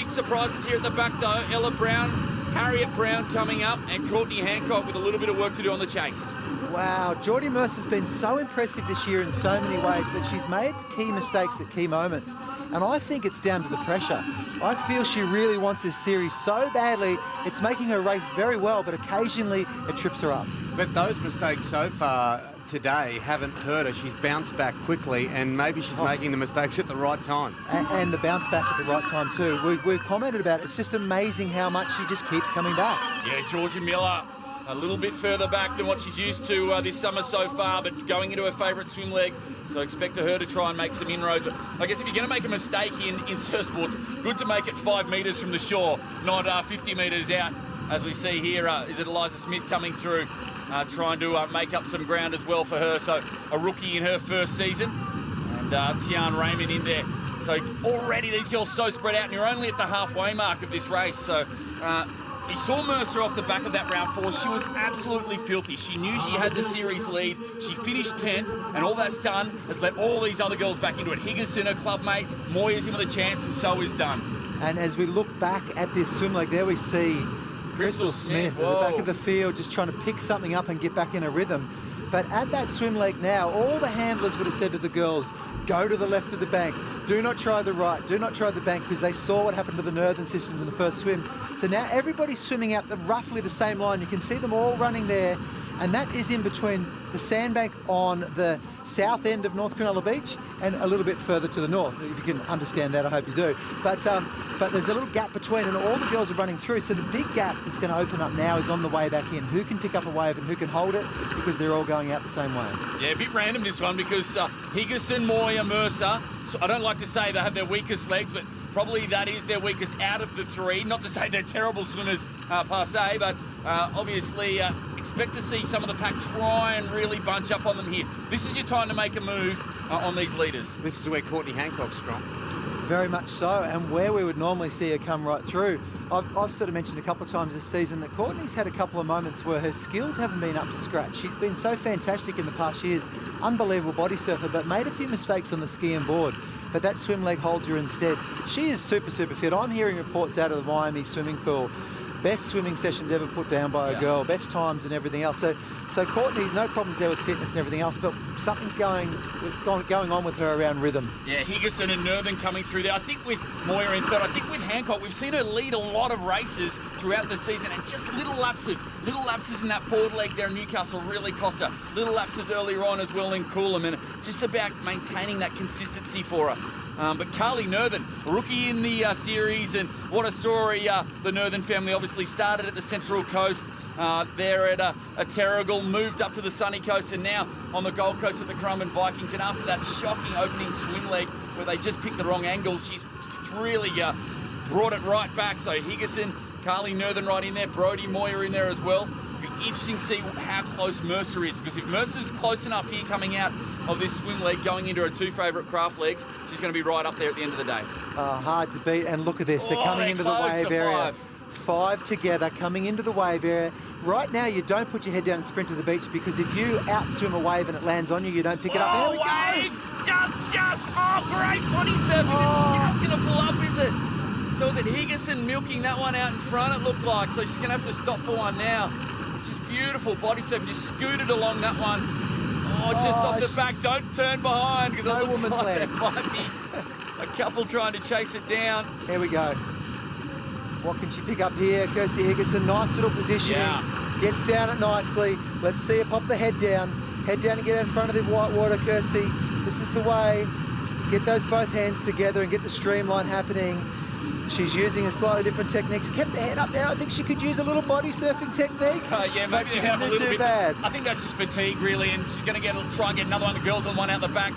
surprises here at the back though. Ella Brown, Harriet Brown coming up, and Courtney Hancock with a little bit of work to do on the chase. Wow, Geordie Mercer's been so impressive this year in so many ways, but she's made key mistakes at key moments. And I think it's down to the pressure. I feel she really wants this series so badly, it's making her race very well, but occasionally it trips her up. But those mistakes so far today haven't hurt her. She's bounced back quickly, and maybe she's making the mistakes at the right time. And the bounce back at the right time too. We've commented about it. It's just amazing how much she just keeps coming back. Yeah, Georgia Miller a little bit further back than what she's used to this summer so far, but going into her favourite swim leg. So expect her to try and make some inroads. I guess if you're going to make a mistake in surf sports, good to make it 5 metres from the shore, not 50 metres out. As we see here, is it Eliza Smith coming through, trying to make up some ground as well for her. So a rookie in her first season, and Tian Raymond in there. So already these girls so spread out, and you're only at the halfway mark of this race. So you saw Mercer off the back of that round 4. She was absolutely filthy. She knew she had the series lead. She finished 10th, and all that's done has let all these other girls back into it. Higginson, her clubmate, Moyer's in with a chance, and so is Dunn. And as we look back at this swim leg, there we see Crystal Smith at the back of the field just trying to pick something up and get back in a rhythm. But at that swim leg now, all the handlers would have said to the girls, go to the left of the bank. Do not try the right. Do not try the bank, because they saw what happened to the Nerthen sisters in the first swim. So now everybody's swimming out roughly the same line. You can see them all running there. And that is in between the sandbank on the south end of North Cronulla Beach and a little bit further to the north. If you can understand that, I hope you do. But there's a little gap between, and all the girls are running through. So the big gap that's going to open up now is on the way back in. Who can pick up a wave and who can hold it, because they're all going out the same way. Yeah, a bit random this one, because Higginson, Moyer, Mercer, so I don't like to say they have their weakest legs, but probably that is their weakest out of the 3. Not to say they're terrible swimmers per se, but obviously expect to see some of the pack try and really bunch up on them here. This is your time to make a move on these leaders. This is where Courtney Hancock's strong. Very much so, and where we would normally see her come right through. I've sort of mentioned a couple of times this season that Courtney's had a couple of moments where her skills haven't been up to scratch. She's been so fantastic in the past years, unbelievable body surfer, but made a few mistakes on the ski and board. But that swim leg holds her instead. She is super, super fit. I'm hearing reports out of the Miami swimming pool. Best swimming sessions ever put down by a girl, best times and everything else. So Courtney, no problems there with fitness and everything else, but something's going on with her around rhythm. Yeah, Higginson and Nerthen coming through there. I think with Moyer in third, I think with Hancock, we've seen her lead a lot of races throughout the season, and just little lapses in that board leg there in Newcastle really cost her. Little lapses earlier on as well in Coolum, and it's just about maintaining that consistency for her. But Carly Nerthen, rookie in the series, and what a story. The Nerthen family obviously started at the Central Coast. There at Terrigal, moved up to the sunny coast, and now on the Gold Coast at the Currumbin Vikings. And after that shocking opening swim leg where they just picked the wrong angle, she's really brought it right back. So Higginson, Carly Nerthen right in there, Brodie Moyer in there as well. It'll be interesting to see how close Mercer is, because if Mercer's close enough here coming out of this swim leg, going into her 2 favourite craft legs, she's going to be right up there at the end of the day. Hard to beat, and look at this. They're coming into the wave area. 5 together coming into the wave area. Right now, you don't put your head down and sprint to the beach, because if you outswim a wave and it lands on you, you don't pick it up. There we wave! go. Just! Oh, great body surfing. It's just going to pull up, is it? So is it Higginson milking that one out in front, it looked like? So she's going to have to stop for one now. Just beautiful body surfing. Just scooted along that one. Just off the back. Don't turn behind, because it looks like there might be a couple trying to chase it down. There we go. What can she pick up here? Kirsty Higginson, nice little positioning. Yeah. Gets down it nicely. Let's see her pop the head down. Head down and get in front of the white water, Kirsty. This is the way. Get those both hands together and get the streamline happening. She's using a slightly different techniques. Kept the head up there. I think she could use a little body surfing technique. Yeah, maybe she have a little bit. Bad. I think that's just fatigue, really, and she's going to try and get another one of the girls on one out the back.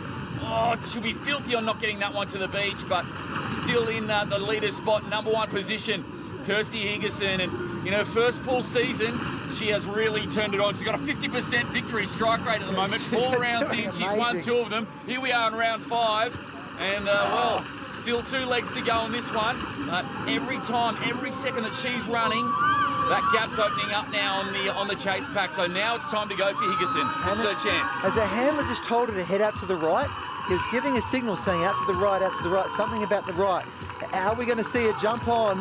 She'll be filthy on not getting that one to the beach, but still in the leader spot, number 1 position. Kirsty Higginson, and in her first full season, she has really turned it on. She's got a 50% victory strike rate at the moment. 4 rounds in, she's won 2 of them. Here we are in round 5, and well, still 2 legs to go in this one. But every time, every second that she's running, that gap's opening up now on the chase pack. So now it's time to go for Higginson. This is her chance. As a handler just told her to head out to the right, he was giving a signal saying out to the right, something about the right. Are we going to see her jump on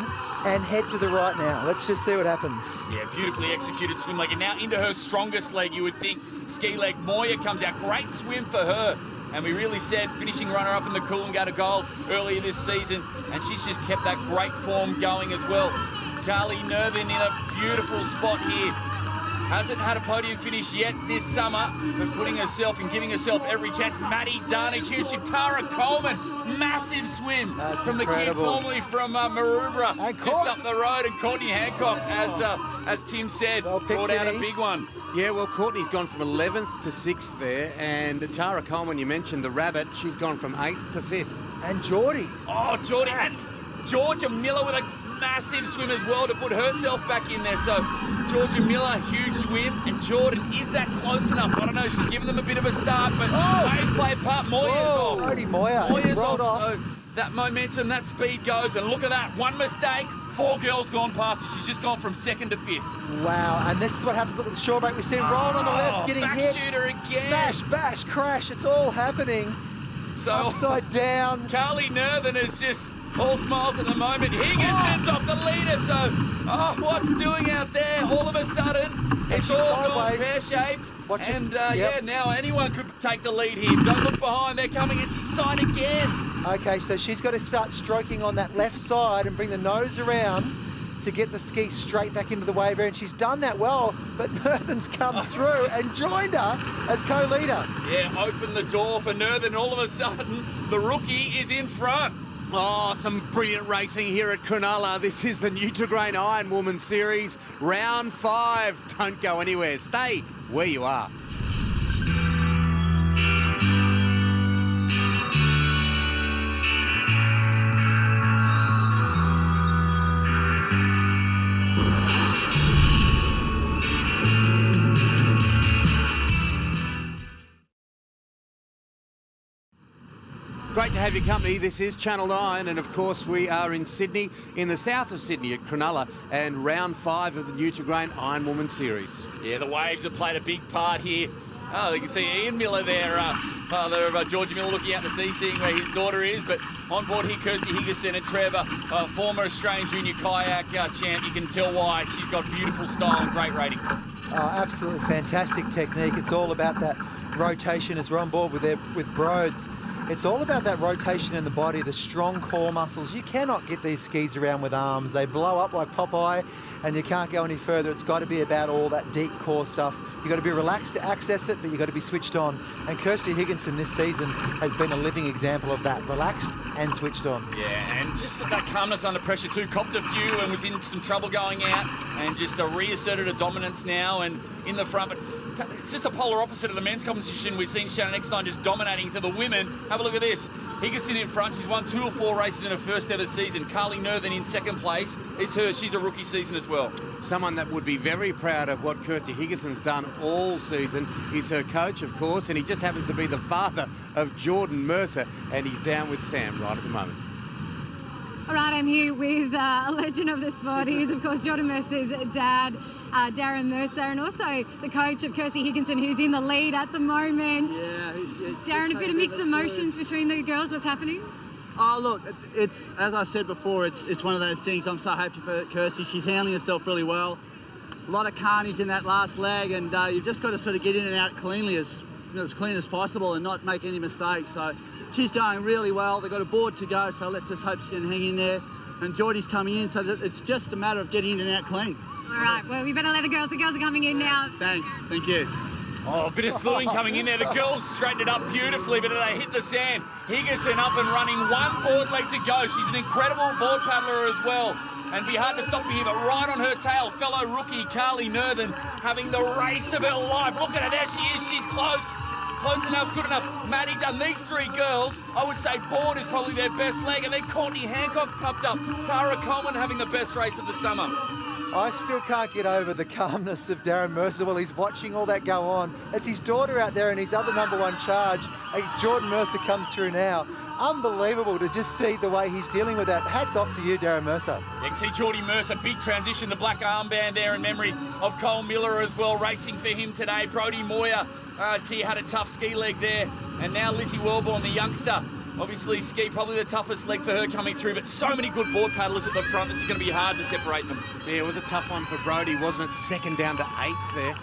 and head to the right now? Let's just see what happens. Yeah, beautifully executed swim leg. And now into her strongest leg, you would think, ski leg. Moya comes out. Great swim for her. And we really said finishing runner-up in the Coolangatta Gold earlier this season. And she's just kept that great form going as well. Carly Nervin in a beautiful spot here. Hasn't had a podium finish yet this summer, but putting herself and giving herself every chance. Maddie Darnage, huge. Tara Coleman, massive swim from the kid formerly from Maroubra, just up the road. And Courtney Hancock, as Tim said, brought out a big one. Yeah, well, Courtney's gone from 11th to 6th there, and Tara Coleman, you mentioned the rabbit, she's gone from 8th to 5th. And Geordie. Oh, Geordie, and Georgia Miller with a massive swim as well to put herself back in there. So Georgia Miller, huge swim, and Jordan, is that close enough? I don't know, she's given them a bit of a start, but waves play a part. Moya's off. Moya's off, so that momentum, that speed goes, and look at that, one mistake, 4 girls gone past her. She's just gone from 2nd to 5th. Wow, and this is what happens. Look at the shore break. We see rolling on the left, getting hit. Shooter again. Smash, bash, crash. It's all happening. So upside down. Carly Nervin is just all smiles at the moment. Higginson's off the leader, so what's doing out there? All of a sudden, it's all gone pear-shaped. And yeah, now anyone could take the lead here. Don't look behind, they're coming, and she's side again. Okay, so she's got to start stroking on that left side and bring the nose around to get the ski straight back into the wave area, and she's done that well, but Nerthen's come through and joined her as co-leader. Yeah, open the door for Nerthen. All of a sudden, the rookie is in front. Oh, some brilliant racing here at Cronulla. This is the Nutri-Grain IronWoman series, round 5. Don't go anywhere. Stay where you are. Great to have your company. This is Channel 9, and of course we are in Sydney, in the south of Sydney at Cronulla, and round 5 of the Nutri-Grain IronWoman series. Yeah, the waves have played a big part here. Oh, you can see Ian Miller there, father of Georgia Miller, looking out to sea, seeing where his daughter is. But on board here, Kirsty Higginson and Trevor, former Australian junior kayak champ. You can tell why. She's got beautiful style and great rating. Oh, absolutely fantastic technique. It's all about that rotation as we're on board with Broads. It's all about that rotation in the body, the strong core muscles. You cannot get these skis around with arms. They blow up like Popeye, and you can't go any further. It's got to be about all that deep core stuff. You've got to be relaxed to access it, but you've got to be switched on. And Kirsty Higginson this season has been a living example of that, relaxed and switched on. Yeah, and just that calmness under pressure too. Copped a few and was in some trouble going out, and just reasserted a dominance now and in the front. But it's just the polar opposite of the men's competition. We've seen Shannon Eckstein just dominating to the women. Have a look at this. Higginson in front. She's won 2 or 4 races in her first ever season. Carly Nervin in 2nd place. It's her. She's a rookie season as well. Someone that would be very proud of what Kirsty Higginson's done all season is her coach, of course, and he just happens to be the father of Jordan Mercer, and he's down with Sam right at the moment. All right, I'm here with a legend of the sport. He is, of course, Jordan Mercer's dad, Darren Mercer, and also the coach of Kirsty Higginson, who's in the lead at the moment. Yeah, Darren, a bit of mixed emotions between the girls. What's happening? Oh, look, it's as I said before, it's one of those things. I'm so happy for Kirsty. She's handling herself really well. A lot of carnage in that last leg, and you've just got to sort of get in and out cleanly, as clean as possible, and not make any mistakes. So she's going really well. They've got a board to go, so let's just hope she can hang in there. And Geordie's coming in, so that it's just a matter of getting in and out clean. All right, well, we better let the girls. The girls are coming in now. Thanks, thank you. Oh, a bit of slewing coming in there. The girls straightened it up beautifully, but they hit the sand. Higginson up and running, 1 board leg to go. She's an incredible board paddler as well. And be hard to stop here, but right on her tail, fellow rookie Carly Nervin having the race of her life. Look at her, there she is, she's close. Close enough's good enough. Maddie Dunn, these three girls, I would say Bourne is probably their best leg, and then Courtney Hancock pumped up. Tara Coleman having the best race of the summer. I still can't get over the calmness of Darren Mercer while he's watching all that go on. It's his daughter out there and his other number one charge. Jordan Mercer comes through now. Unbelievable to just see the way he's dealing with that. Hats off to you, Darren Mercer. You can see Geordie Mercer, big transition, the black armband there in memory of Cole Miller as well, racing for him today. Brodie Moyer, she had a tough ski leg there. And now Lizzie Wellborn, the youngster. Obviously, ski probably the toughest leg for her coming through, but so many good board paddlers at the front. This is going to be hard to separate them. Yeah, it was a tough one for Brodie, wasn't it? Second down to 8th there.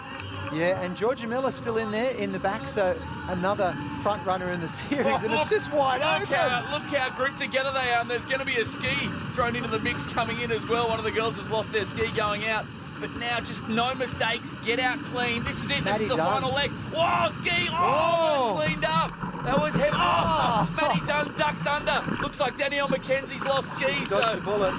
Yeah, and Georgia Miller's still in there in the back, so another front runner in the series, and it's just wide open. Look how grouped together they are, and there's going to be a ski thrown into the mix coming in as well. One of the girls has lost their ski going out. But now just no mistakes, get out clean. This is it, this is the final leg. Whoa, ski, that was cleaned up. That was heavy. Maddie Dunn ducks under. Looks like Danielle McKenzie's lost skis. Dodged the bullet.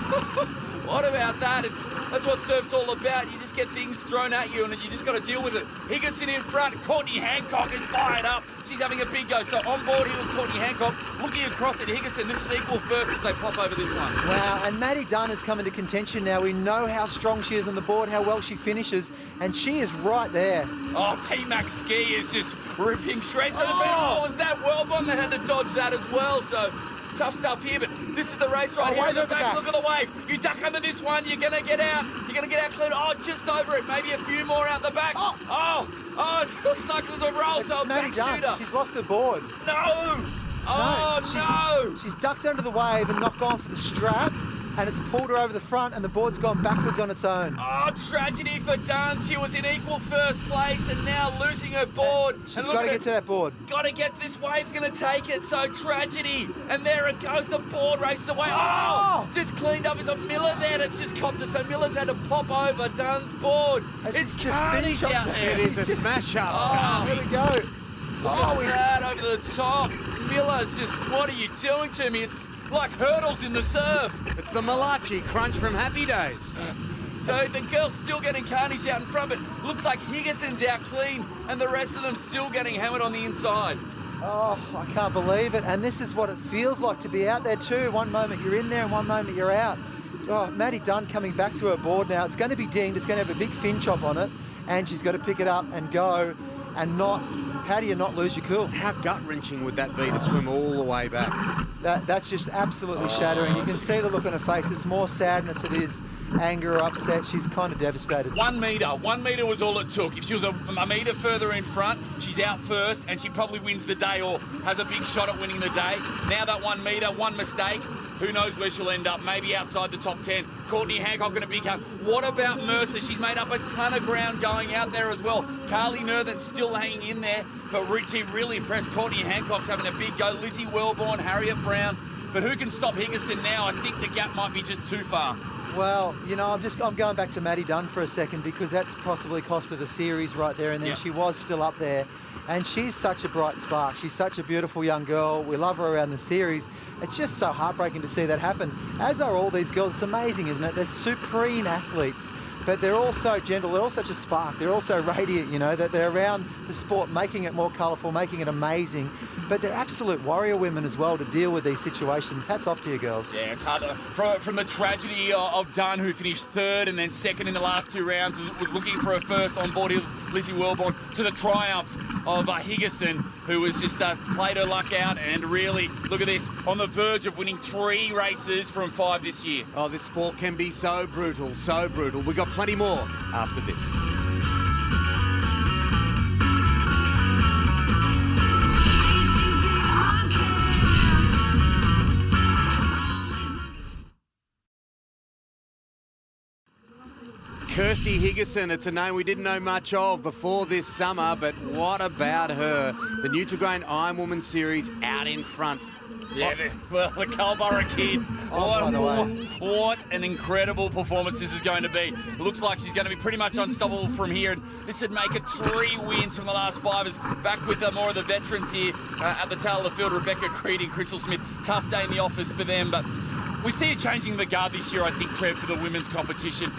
What about that? That's what surf's all about. You just get things thrown at you and you just got to deal with it. Higginson in front. Courtney Hancock is fired up. She's having a big go. So on board here with Courtney Hancock, looking across at Higginson. This is equal first as they pop over this one. Wow, and Maddie Dunn has come into contention now. We know how strong she is on the board, how well she finishes, and she is right there. Oh, T-Mac ski is just ripping shreds. Was that Wellborn that had to dodge that as well? So tough stuff here, but this is the race right here. Look at the wave. You duck under this one, you're going to get out. You're going to get out clean. Oh, just over it. Maybe a few more out the back. Oh, it looks like there's a roll, so a back shooter. She's lost the board. No. She's ducked under the wave and not gone for the strap, and it's pulled her over the front, and the board's gone backwards on its own. Oh, tragedy for Dunn. She was in equal first place and now losing her board. She's got to get to that board. Got to get, this wave's going to take it, so tragedy. And there it goes, the board races away. Oh, just cleaned up. Is a Miller there that's just copped it, so Miller's had to pop over Dunn's board. It's just carnage out there. It is a smash up. Oh, there we go. Look at that over the top. Miller's just, what are you doing to me? It's like hurdles in the surf. It's the Malachi crunch from Happy Days. So the girl's still getting carnage out in front, but looks like Higginson's out clean and the rest of them still getting hammered on the inside. Oh, I can't believe it. And this is what it feels like to be out there too. One moment you're in there and one moment you're out. Oh, Maddie Dunn coming back to her board now. It's going to be dinged. It's going to have a big fin chop on it, and she's got to pick it up and go. And not, how do you not lose your cool? How gut-wrenching would that be to swim all the way back? That's just absolutely shattering. You can see the look on her face. It's more sadness it is anger or upset. She's kind of devastated. 1 metre. 1 metre was all it took. If she was a metre further in front, she's out first and she probably wins the day or has a big shot at winning the day. Now that 1 metre, one mistake, who knows where she'll end up, maybe outside the top 10. Courtney Hancock in a big cut. What about Mercer? She's made up a ton of ground going out there as well. Carly Nerthan still hanging in there, but Richie really impressed. Courtney Hancock's having a big go. Lizzie Wellborn, Harriet Brown. But who can stop Higginson now? I think the gap might be just too far. Well, you know, I'm going back to Maddie Dunn for a second because that's possibly cost her the series right there, and then she was still up there. And she's such a bright spark. She's such a beautiful young girl. We love her around the series. It's just so heartbreaking to see that happen. As are all these girls. It's amazing, isn't it? They're supreme athletes, but they're all so gentle. They're all such a spark. They're all so radiant, you know, that they're around the sport, making it more colourful, making it amazing. But they're absolute warrior women as well to deal with these situations. Hats off to you girls. Yeah, it's hard. From the tragedy of Dunn, who finished third and then second in the last 2 rounds, was looking for a first on board of Lizzie Wellborn, to the triumph of Higginson, who was just played her luck out and really, look at this, on the verge of winning 3 races from 5 this year. Oh, this sport can be so brutal, so brutal. We've got plenty more after this. Kirsty Higginson, it's a name we didn't know much of before this summer, but what about her? The Nutri-Grain IronWoman series out in front. Yeah, well, the Culburra kid. What an incredible performance this is going to be. It looks like she's going to be pretty much unstoppable from here. And this would make it 3 wins from the last 5. Is back with more of the veterans here at the tail of the field. Rebecca Creed and Crystal Smith. Tough day in the office for them, but We see it changing the guard this year, I think, Trev, for the women's competition.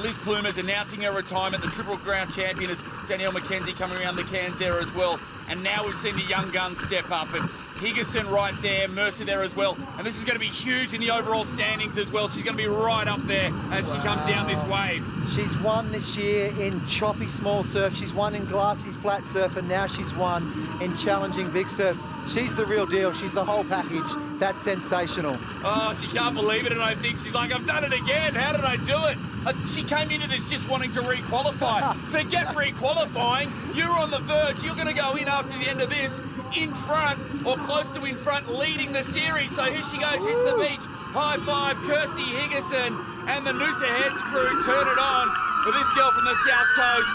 Liz Plumer's announcing her retirement, the Triple Crown champion is Danielle McKenzie coming around the cans there as well. And now we've seen the young guns step up, and Higginson right there, Mercer there as well. And this is going to be huge in the overall standings as well. She's going to be right up there as she comes down this wave. She's won this year in choppy small surf. She's won in glassy flat surf, and now she's won in challenging big surf. She's the real deal. She's the whole package. That's sensational. Oh, she can't believe it, and I think she's like, I've done it again. How did I do it? She came into this just wanting to re-qualify. Forget re-qualifying. You're on the verge. You're going to go in after the end of this in front or close to in front, leading the series. So here she goes, hits the beach. High five, Kirsty Higginson and the Noosa Heads crew turn it on for this girl from the South Coast.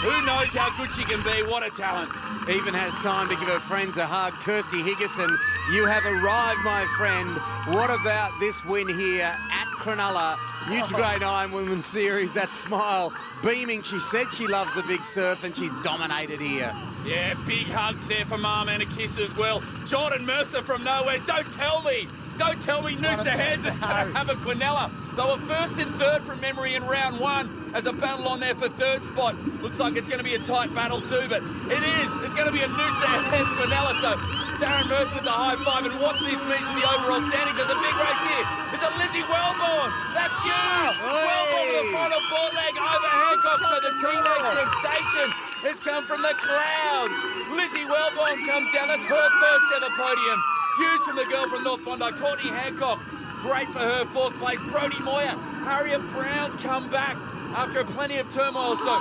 Who knows how good she can be? What a talent. Even has time to give her friends a hug. Kirsty Higginson, you have arrived, my friend. What about this win here at Cronulla? Nutri-Grain IronWoman series, that smile beaming. She said she loves the big surf and she's dominated here. Yeah, big hugs there for Mum and a kiss as well. Jordan Mercer from nowhere. Don't tell me Noosa Heads is going to have a quinella. They were first and third from memory in round one as a battle on there for third spot. Looks like it's going to be a tight battle too, but it is. It's going to be a Noosa Heads quinella. So Darren Mercer with the high five, and what this means for the overall standings. There's a big race here. Is it Lizzie Wellborn? That's huge. Wellborn with the final board leg over Hancock. So the teenage sensation has come from the clouds. Lizzie Wellborn comes down. That's her first ever podium. Huge from the girl from North Bondi, Courtney Hancock. Great for her, fourth place. Brodie Moyer, Harriet Brown's come back after plenty of turmoil. So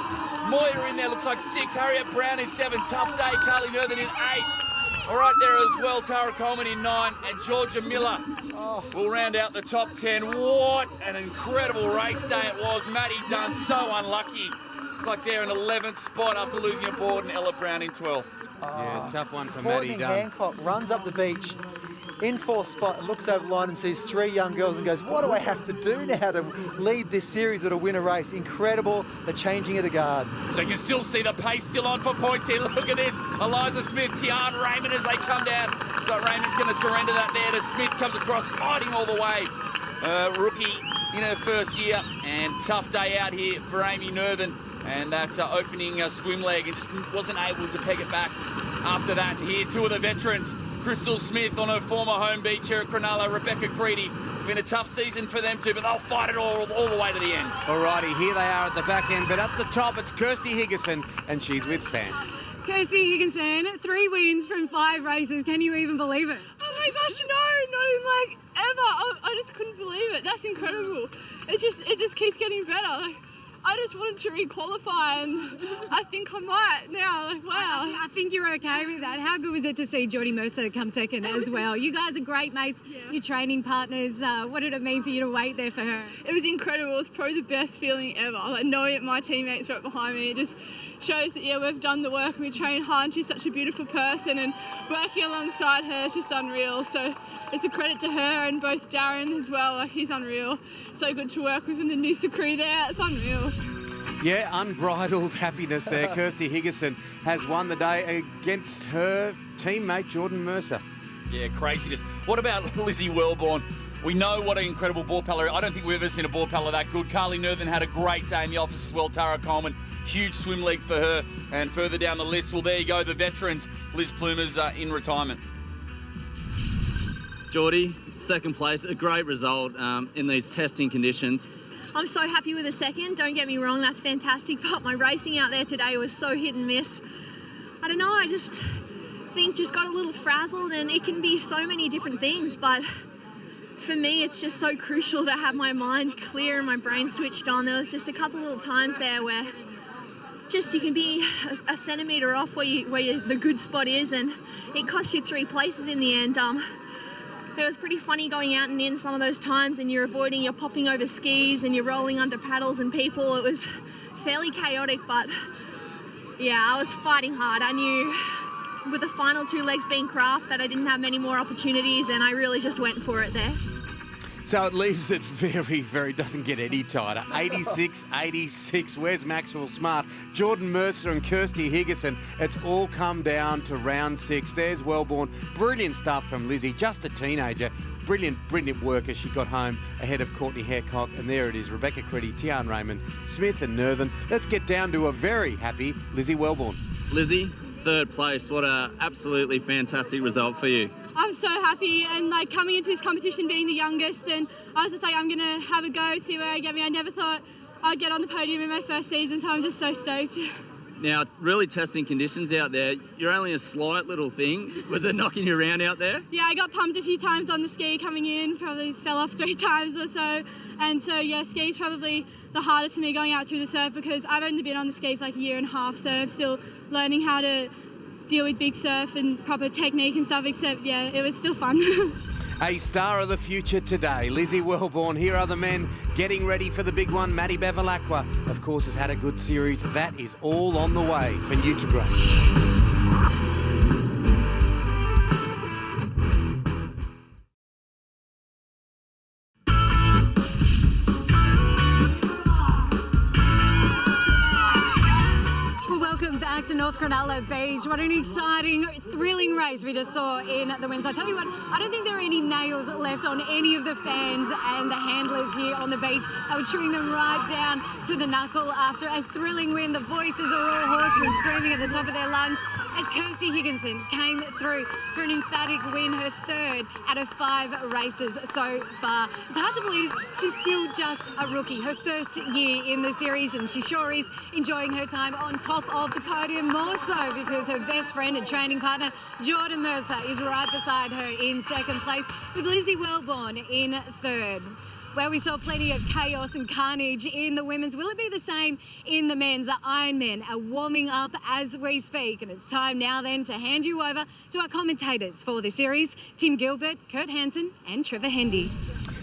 Moyer in there looks like 6. Harriet Brown in 7. Tough day. Carly Northern in 8. All right there as well. Tara Coleman in 9. And Georgia Miller will round out the top 10. What an incredible race day it was. Maddie Dunn so unlucky. Looks like they're in 11th spot after losing a board, and Ella Brown in 12th. Yeah, tough one for Courtney Maddie Dunn. Hancock runs up the beach in 4th spot, looks over the line and sees 3 young girls and goes, what do I have to do now to lead this series or to win a race? Incredible, the changing of the guard. So you can still see the pace still on for points here. Look at this. Eliza Smith, Tian Raymond as they come down. So Raymond's going to surrender that there to Smith. Comes across, fighting all the way. Rookie in her first year, and tough day out here for Amy Nerthen. And that opening swim leg, and just wasn't able to peg it back after that. And here, 2 of the veterans. Crystal Smith on her former home beach here at Cronulla. Rebecca Creedy. It's been a tough season for them too, but they'll fight it all the way to the end. Alrighty, here they are at the back end, but at the top it's Kirsty Higginson, and she's with Sam. Kirsty Higginson, 3 wins from 5 races. Can you even believe it? Oh my gosh, no, not in like ever. I just couldn't believe it. That's incredible. It just keeps getting better. Like, I just wanted to re-qualify, and I think I might now. Like, wow. I think you're okay with that. How good was it to see Geordie Mercer come second as well? You guys are great mates, your training partners. What did it mean for you to wait there for her? It was incredible. It was probably the best feeling ever. Like, knowing that my teammates right behind me, it just shows that, yeah, we've done the work and we train hard, and she's such a beautiful person, and working alongside her is just unreal. So it's a credit to her and both Darren as well. Like, he's unreal. So good to work with, and the Noosa crew there. It's unreal. Yeah, unbridled happiness there. Kirsty Higginson has won the day against her teammate Jordan Mercer. Yeah, craziness. What about Lizzie Wellborn? We know what an incredible ball paddler. I don't think we've ever seen a ball paddler that good. Carly Northern had a great day in the office as well. Tara Coleman, huge swim leg for her. And further down the list, well, there you go, the veterans. Liz Plumer's in retirement. Geordie, 2nd place, a great result in these testing conditions. I'm so happy with a 2nd, don't get me wrong, that's fantastic, but my racing out there today was so hit and miss. I don't know, I just think just got a little frazzled, and it can be so many different things, but for me it's just so crucial to have my mind clear and my brain switched on. There was just a couple little times there where just you can be a centimetre off where the good spot is, and it costs you 3 places in the end. It was pretty funny going out and in some of those times, and you're popping over skis and you're rolling under paddles and people. It was fairly chaotic, but yeah, I was fighting hard. I knew with the final 2 legs being craft that I didn't have many more opportunities, and I really just went for it there. So it leaves it very, very, doesn't get any tighter. 86-86. Where's Maxwell Smart? Jordan Mercer and Kirsty Higginson. It's all come down to round 6. There's Wellborn. Brilliant stuff from Lizzie, just a teenager. Brilliant, brilliant work as she got home ahead of Courtney Harecock. And there it is, Rebecca Creddy, Tian Raymond, Smith and Nerthen. Let's get down to a very happy Lizzie Wellborn. Lizzie, third place. What a absolutely fantastic result for you. I'm so happy, and like coming into this competition being the youngest, and I was just like, I'm gonna have a go, see where I get me. I never thought I'd get on the podium in my first season, so I'm just so stoked. Now, really testing conditions out there. You're only a slight little thing. Was it knocking you around out there? Yeah, I got pumped a few times on the ski coming in, probably fell off 3 times or so. And so yeah, ski's probably the hardest for me going out through the surf, because I've only been on the ski for like a year and a half, so I'm still learning how to deal with big surf and proper technique and stuff, except yeah, it was still fun. A star of the future today, Lizzie Wellborn. Here are the men getting ready for the big one. Maddie Bevilacqua, of course, has had a good series. That is all on the way for Nutri-Grain. Back to North Cronulla Beach. What an exciting, thrilling race we just saw in the winds. I tell you what, I don't think there are any nails left on any of the fans and the handlers here on the beach. I was chewing them right down to the knuckle after a thrilling win. The voices are all horsemen screaming at the top of their lungs as Kirsty Higginson came through for an emphatic win, her 3rd out of 5 races so far. It's hard to believe she's still just a rookie, her first year in the series, and she sure is enjoying her time on top of the podium, more so because her best friend and training partner, Jordan Mercer, is right beside her in 2nd place, with Lizzie Wellborn in 3rd. Well, we saw plenty of chaos and carnage in the women's. Will it be the same in the men's? The IronMan are warming up as we speak, and it's time now then to hand you over to our commentators for the series, Tim Gilbert, Kurt Hansen and Trevor Hendy.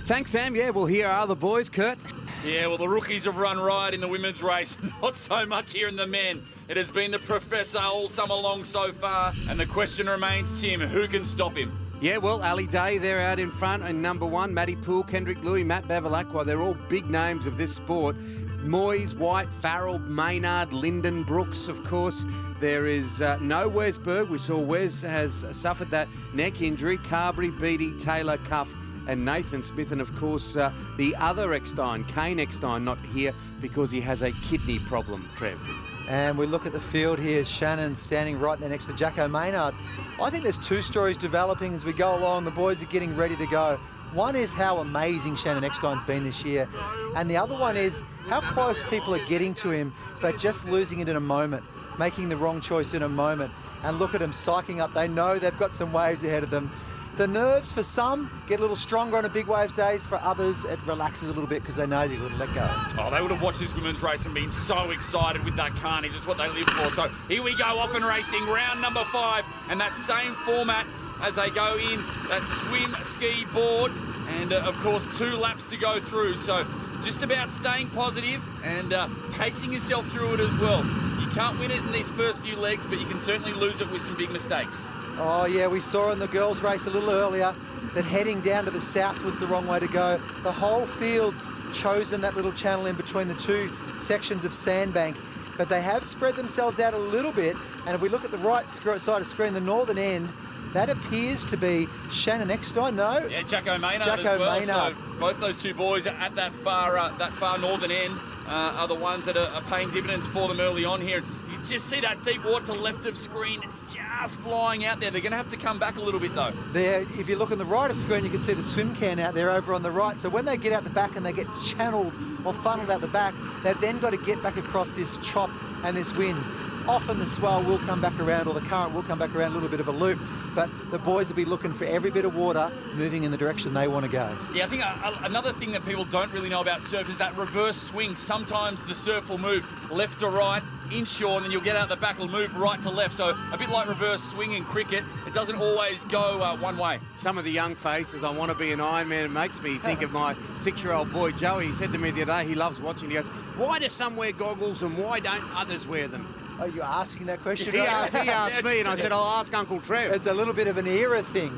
Thanks, Sam. Yeah, well, here are the boys, Kurt. Yeah, well, the rookies have run riot in the women's race. Not so much here in the men. It has been the professor all summer long so far, and the question remains, Tim, who can stop him? Yeah, well, Ali Day, they're out in front, and number 1, Maddie Poole, Kendrick Louis, Matt Bevilacqua, they're all big names of this sport. Moyes, White, Farrell, Maynard, Lyndon, Brooks, of course. There is no Wes Berg. We saw Wes has suffered that neck injury. Carberry, Beattie, Taylor, Cuff, and Nathan Smith, and of course the other Eckstein, Kane Eckstein, not here because he has a kidney problem, Trev. And we look at the field here, Shannon standing right there next to Jacko Maynard. I think there's 2 stories developing as we go along. The boys are getting ready to go. One is how amazing Shannon Eckstein's been this year, and the other one is how close people are getting to him, but just losing it in a moment, making the wrong choice in a moment. And look at them psyching up. They know they've got some waves ahead of them. The nerves for some get a little stronger on a big waves days. For others, it relaxes a little bit because they know you've got to let go. Oh, they would have watched this women's race and been so excited with that carnage. It's what they live for. So here we go, off and racing, round number 5, and that same format as they go in, that swim, ski, board, and of course 2 laps to go through. So just about staying positive and pacing yourself through it as well. You can't win it in these first few legs, but you can certainly lose it with some big mistakes. Oh yeah, we saw in the girls' race a little earlier that heading down to the south was the wrong way to go. The whole field's chosen that little channel in between the 2 sections of sandbank, but they have spread themselves out a little bit, and if we look at the right side of the screen, the northern end, that appears to be Shannon Eckstein, no? Yeah, Jacko Maynard as well. So both those 2 boys at that far northern end are the ones that are paying dividends for them early on here. You just see that deep water to the left of screen. It's just flying out there. They're going to have to come back a little bit though. There, if you look on the right of screen, you can see the swim can out there over on the right. So when they get out the back and they get channeled or funneled out the back, they've then got to get back across this chop and this wind. Often the swell will come back around, or the current will come back around a little bit of a loop, but the boys will be looking for every bit of water moving in the direction they want to go. Yeah, I think another thing that people don't really know about surf is that reverse swing. Sometimes the surf will move left to right, inshore, and then you'll get out the back, it'll move right to left. So a bit like reverse swing in cricket, it doesn't always go one way. Some of the young faces, I want to be an Ironman, it makes me think of my 6-year-old boy Joey. He said to me the other day, he loves watching, he goes, why do some wear goggles and why don't others wear them? Are you asking that question? He asked me, and I said, I'll ask Uncle Trev. It's a little bit of an era thing.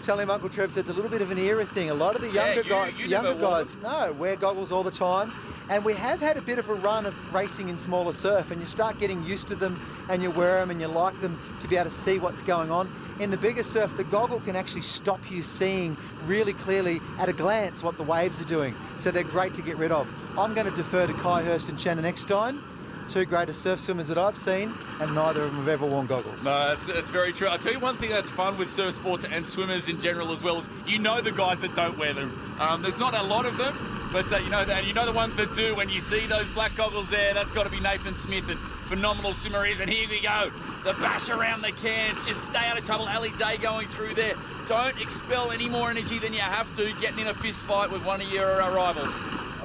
Tell him Uncle Trev said it's a little bit of an era thing. A lot of the younger guys wear goggles all the time. And we have had a bit of a run of racing in smaller surf, and you start getting used to them, and you wear them, and you like them to be able to see what's going on. In the bigger surf, the goggle can actually stop you seeing really clearly at a glance what the waves are doing. So they're great to get rid of. I'm going to defer to Kai Hurst and Shannon Eckstein, two greatest surf swimmers that I've seen, and neither of them have ever worn goggles. No, that's very true. I'll tell you one thing that's fun with surf sports and swimmers in general as well is you know the guys that don't wear them. There's not a lot of them, but you know the ones that do. When you see those black goggles there, that's got to be Nathan Smith, and phenomenal swimmer is. And here we go, the bash around the cans. Just stay out of trouble. Ali Day going through there. Don't expel any more energy than you have to, getting in a fist fight with one of your rivals.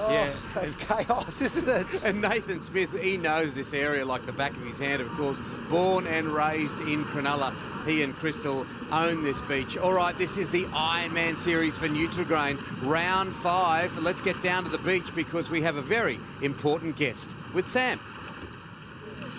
Oh, yeah, that's chaos, isn't it? And Nathan Smith, he knows this area like the back of his hand, of course. Born and raised in Cronulla. He and Crystal own this beach. All right, this is the IronMan series for Nutri-Grain. Round 5. Let's get down to the beach because we have a very important guest with Sam.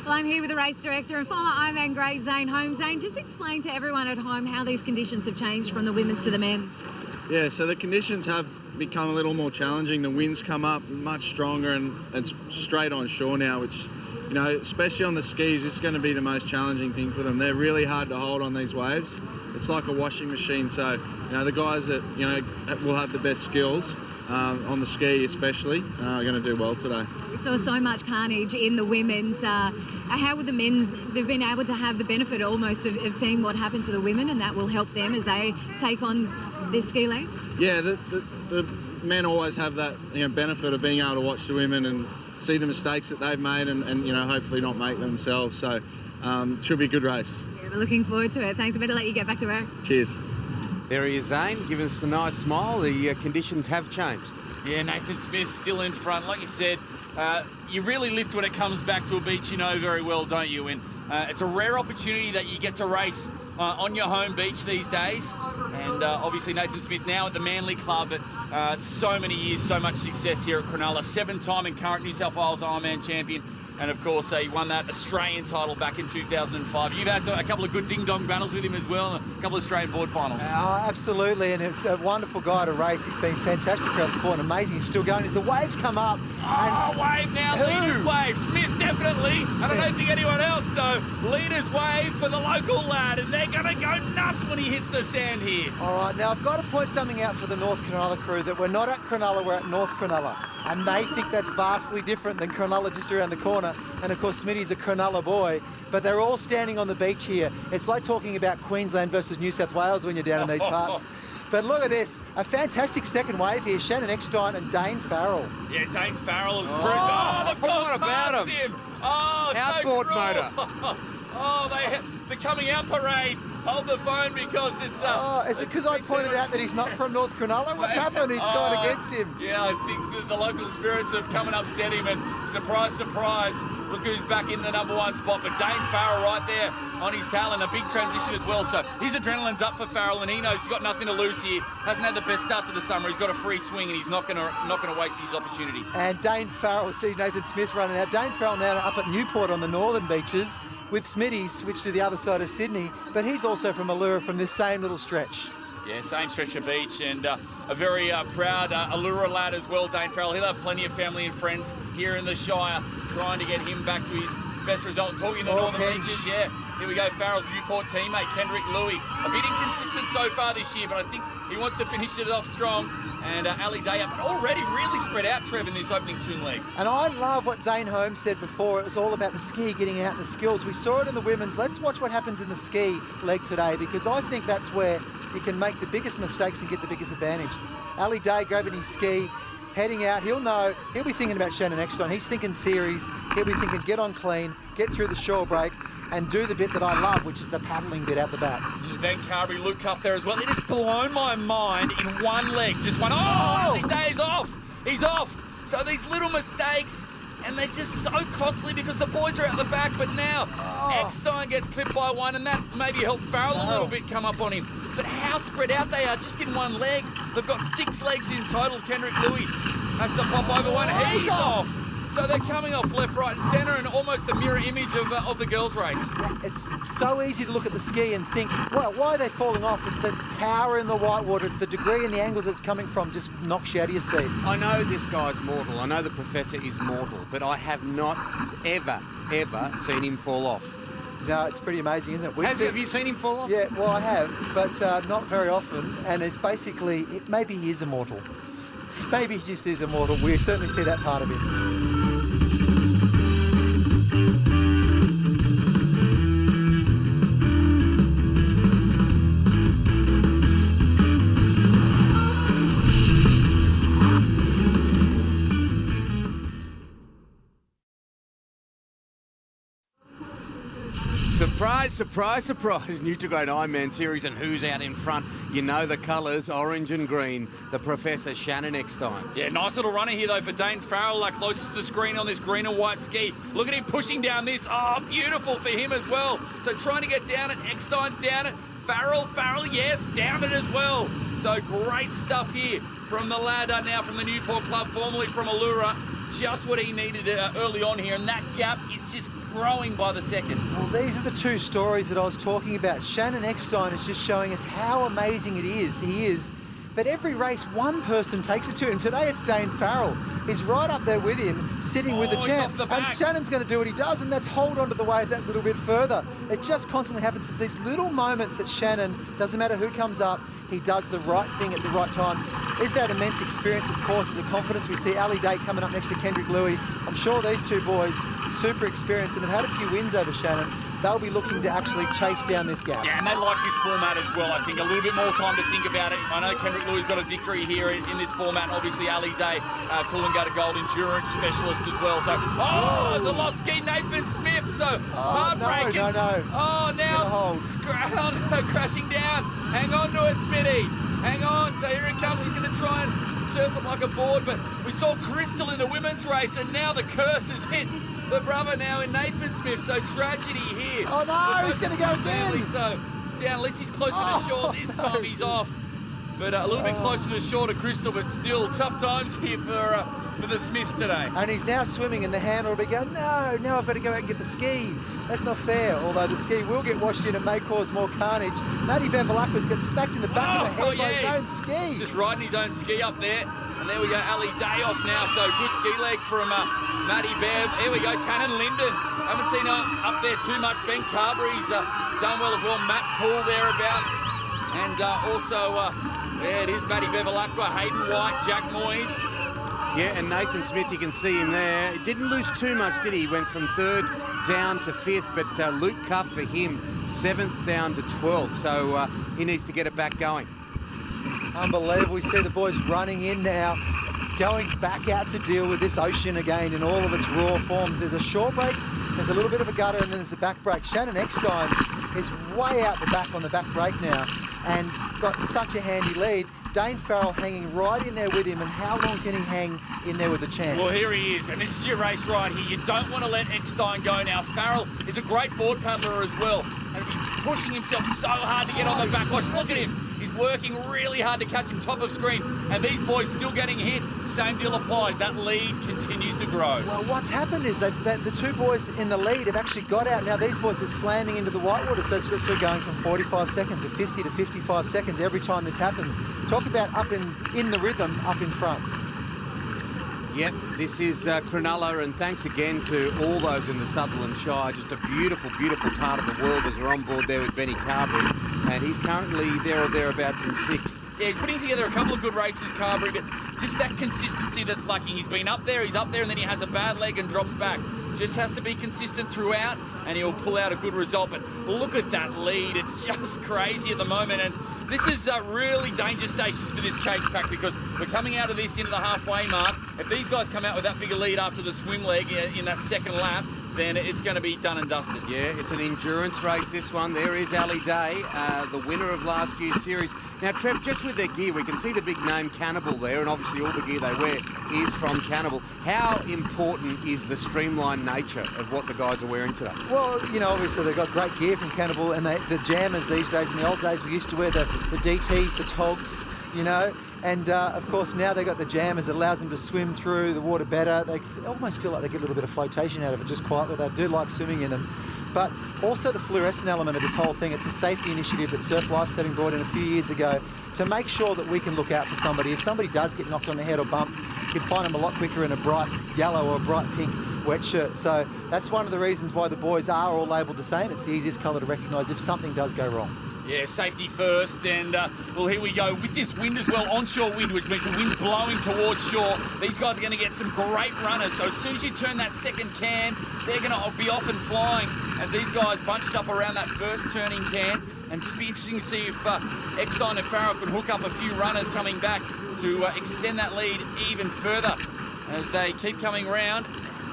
Well, I'm here with the race director and former Ironman great Zane Holmes. Zane, just explain to everyone at home how these conditions have changed from the women's to the men's. Yeah, so the conditions have become a little more challenging. The winds come up much stronger, and it's straight on shore now, which, you know, especially on the skis, it's going to be the most challenging thing for them. They're really hard to hold on these waves. It's like a washing machine. So, you know, the guys that, you know, will have the best skills on the ski especially are going to do well today. We saw so much carnage in the women's. How would the men, they've been able to have the benefit almost of seeing what happened to the women, and that will help them as they take on this ski leg? Yeah, the men always have that, you know, benefit of being able to watch the women and see the mistakes that they've made and you know, hopefully not make them themselves. So it should be a good race. Yeah, we're looking forward to it. Thanks. I better let you get back to work. Cheers. There he is, Zane, giving us a nice smile. The conditions have changed. Yeah, Nathan Smith still in front. Like you said, you really lift when it comes back to a beach you know very well, don't you? And it's a rare opportunity that you get to race on your home beach these days. And obviously Nathan Smith now at the Manly Club, but so many years, so much success here at Cronulla. 7-time and current New South Wales Ironman champion. And of course, he won that Australian title back in 2005. You've had a couple of good ding-dong battles with him as well, and a couple of Australian board finals. Oh, absolutely, and it's a wonderful guy to race. He's been fantastic for our sport and amazing. He's still going as the waves come up. Wave now, leaders wave. Smith definitely, and I don't think anyone else, so leaders wave for the local lad, and they're going to go nuts when he hits the sand here. All right, now I've got to point something out for the North Cronulla crew, that we're not at Cronulla, we're at North Cronulla. And they think that's vastly different than Cronulla just around the corner. And of course, Smitty's a Cronulla boy, but they're all standing on the beach here. It's like talking about Queensland versus New South Wales when you're down in these parts. But look at this, a fantastic second wave here. Shannon Eckstein and Dane Farrell. Yeah, Dane Farrell is bruised. Oh, they've gone past him. Oh, outboard so motor. Oh, the coming out parade. Hold the phone because it's... is it because I pointed out that he's not from North Cronulla? What's happened? He's gone against him. Yeah, I think the local spirits have come and upset him, and surprise, surprise, look who's back in the #1 spot. But Dane Farrell right there on his tail, and a big transition as well. So his adrenaline's up for Farrell, and he knows he's got nothing to lose here. Hasn't had the best start to the summer. He's got a free swing, and he's not going to waste his opportunity. And Dane Farrell, see Nathan Smith running out. Dane Farrell now up at Newport on the northern beaches, with Smitty switched to the other side of Sydney, but he's also from Allura from this same little stretch. Yeah, same stretch of beach, and a very proud Allura lad as well, Dane Farrell. He'll have plenty of family and friends here in the Shire trying to get him back to his best result. Talking the northern beaches, yeah. Here we go, Farrell's Newport teammate, Kendrick Louis. A bit inconsistent so far this year, but I think he wants to finish it off strong. And Ali Day up, but already really spread out, Trev, in this opening swim leg. And I love what Zane Holmes said before. It was all about the ski, getting out the skills. We saw it in the women's. Let's watch what happens in the ski leg today, because I think that's where you can make the biggest mistakes and get the biggest advantage. Ali Day grabbing his ski, heading out. He'll know. He'll be thinking about Shannon Eckstein. He's thinking series. He'll be thinking get on clean, get through the shore break, and do the bit that I love, which is the paddling bit out the back. Ben Carberry, Luke Cuff there as well. It has blown my mind in one leg. Just one. Oh, Ali Day is off. He's off. So these little mistakes, and they're just so costly because the boys are out the back. But now Eckstein gets clipped by one, and that maybe helped Farrell a little bit come up on him. But how spread out they are just in one leg. They've got 6 legs in total. Kendrick Louis has to pop over one. He's off. So they're coming off left, right and centre, and almost a mirror image of the girls' race. It's so easy to look at the ski and think, well, why are they falling off? It's the power in the whitewater. It's the degree and the angles it's coming from just knocks you out of your seat. I know this guy's mortal. I know the professor is mortal, but I have not ever seen him fall off. No, it's pretty amazing, isn't it? Have you seen him fall off? Yeah, well, I have, but not very often. And it's basically, maybe he is immortal. Maybe he just is immortal. We certainly see that part of him. Surprise, surprise, surprise. Nutri-Grain IronMan series, and who's out in front? You know the colours, orange and green. The Professor Shannon Eckstein. Yeah, nice little runner here, though, for Dane Farrell, closest to screen on this green and white ski. Look at him pushing down this. Oh, beautiful for him as well. So trying to get down it. Eckstein's down it. Farrell, yes, down it as well. So great stuff here from the lad now from the Newport Club, formerly from Allura. Just what he needed early on here, and that gap is just growing by the second. Well, these are the two stories that I was talking about. Shannon Eckstein is just showing us how amazing it is. He is. But every race, one person takes it to him. Today it's Dane Farrell. He's right up there with him, sitting with the champ. And Shannon's going to do what he does, and that's hold on to the wave that little bit further. It just constantly happens. It's these little moments that Shannon, doesn't matter who comes up, he does the right thing at the right time. Is that immense experience, of course, is a confidence. We see Ali Day coming up next to Kendrick Louis. I'm sure these two boys, super experienced and have had a few wins over Shannon. They'll be looking to actually chase down this gap. Yeah, and they like this format as well. I think a little bit more time to think about it. I know Kendrick Louis got a victory here in this format. Obviously, Ali Day, Coolangatta Gold endurance specialist as well. So, there's a lost ski, Nathan Smith. So, heartbreaking. No. Oh, now crashing down. Hang on to it, Smitty. Hang on. So here it comes. He's going to try and surf it like a board. But we saw Crystal in the women's race, and now the curse has hit the brother now in Nathan Smith. So tragedy here. Oh no, he's going to go again. So down, at least he's closer to shore. This time he's off. But a little bit closer to shore to Crystal, but still tough times here for the Smiths today. And he's now swimming, and the handler will be going, no, now I've got to go out and get the ski. That's not fair, although the ski will get washed in and may cause more carnage. Matty Bevilacqua's got smacked in the back of the head by his own ski. Just riding his own ski up there. And there we go, Ali Day off now. So good ski leg from Matty Bev. Here we go, Tannen Linden. Haven't seen up there too much. Ben Carberry's done well as well. Matt Poole thereabouts. And also, there it is, Matty Bevilacqua, Hayden White, Jack Moyes. Yeah, and Nathan Smith, you can see him there. He didn't lose too much, did he? He went from 3rd down to 5th, but Luke Cuff for him, 7th down to 12th. So he needs to get it back going. Unbelievable. We see the boys running in now, going back out to deal with this ocean again in all of its raw forms. There's a short break, there's a little bit of a gutter, and then there's a back break. Shannon Eckstein is way out the back on the back break now and got such a handy lead. Dane Farrell hanging right in there with him, and how long can he hang in there with the champ? Well, here he is, and this is your race right here. You don't want to let Eckstein go now. Farrell is a great board paddler as well, and he's pushing himself so hard to get on the backwash. Look at him. He's working really hard to catch him top of screen, and these boys still getting hit. Same deal applies. That lead continues to grow. Well, what's happened is the two boys in the lead have actually got out. Now these boys are slamming into the whitewater, so they're going from 45 seconds to 50 to 55 seconds every time this happens. Talk about up in the rhythm, up in front. Yep, this is Cronulla, and thanks again to all those in the Sutherland Shire. Just a beautiful, beautiful part of the world as we're on board there with Benny Carberry, and he's currently there or thereabouts in 6th. Yeah, he's putting together a couple of good races, Carberry, but just that consistency that's lacking. He's been up there, and then he has a bad leg and drops back. Just has to be consistent throughout, and he'll pull out a good result. But look at that lead. It's just crazy at the moment, and this is really danger stations for this chase pack, because we're coming out of this into the halfway mark. If these guys come out with that bigger lead after the swim leg in that second lap, then it's going to be done and dusted. Yeah, it's an endurance race, this one. There is Ali Day, the winner of last year's series. Now, Trev, just with their gear, we can see the big name Cannibal there, and obviously all the gear they wear is from Cannibal. How important is the streamlined nature of what the guys are wearing today? Well, you know, obviously they've got great gear from Cannibal, and the jammers these days. In the old days, we used to wear the DTs, the togs, you know. And of course now they've got the jammers that allows them to swim through the water better. They almost feel like they get a little bit of flotation out of it just quietly. They do like swimming in them. But also the fluorescent element of this whole thing, it's a safety initiative that Surf Lifesaving brought in a few years ago to make sure that we can look out for somebody. If somebody does get knocked on the head or bumped, you can find them a lot quicker in a bright yellow or a bright pink wet shirt. So that's one of the reasons why the boys are all labelled the same. It's the easiest colour to recognise if something does go wrong. Yeah, safety first, and well, here we go with this wind as well, onshore wind, which means the wind's blowing towards shore. These guys are going to get some great runners, so as soon as you turn that second can, they're going to be off and flying as these guys bunched up around that first turning can. And just be interesting to see if Eckstein and Farrell can hook up a few runners coming back to extend that lead even further as they keep coming round.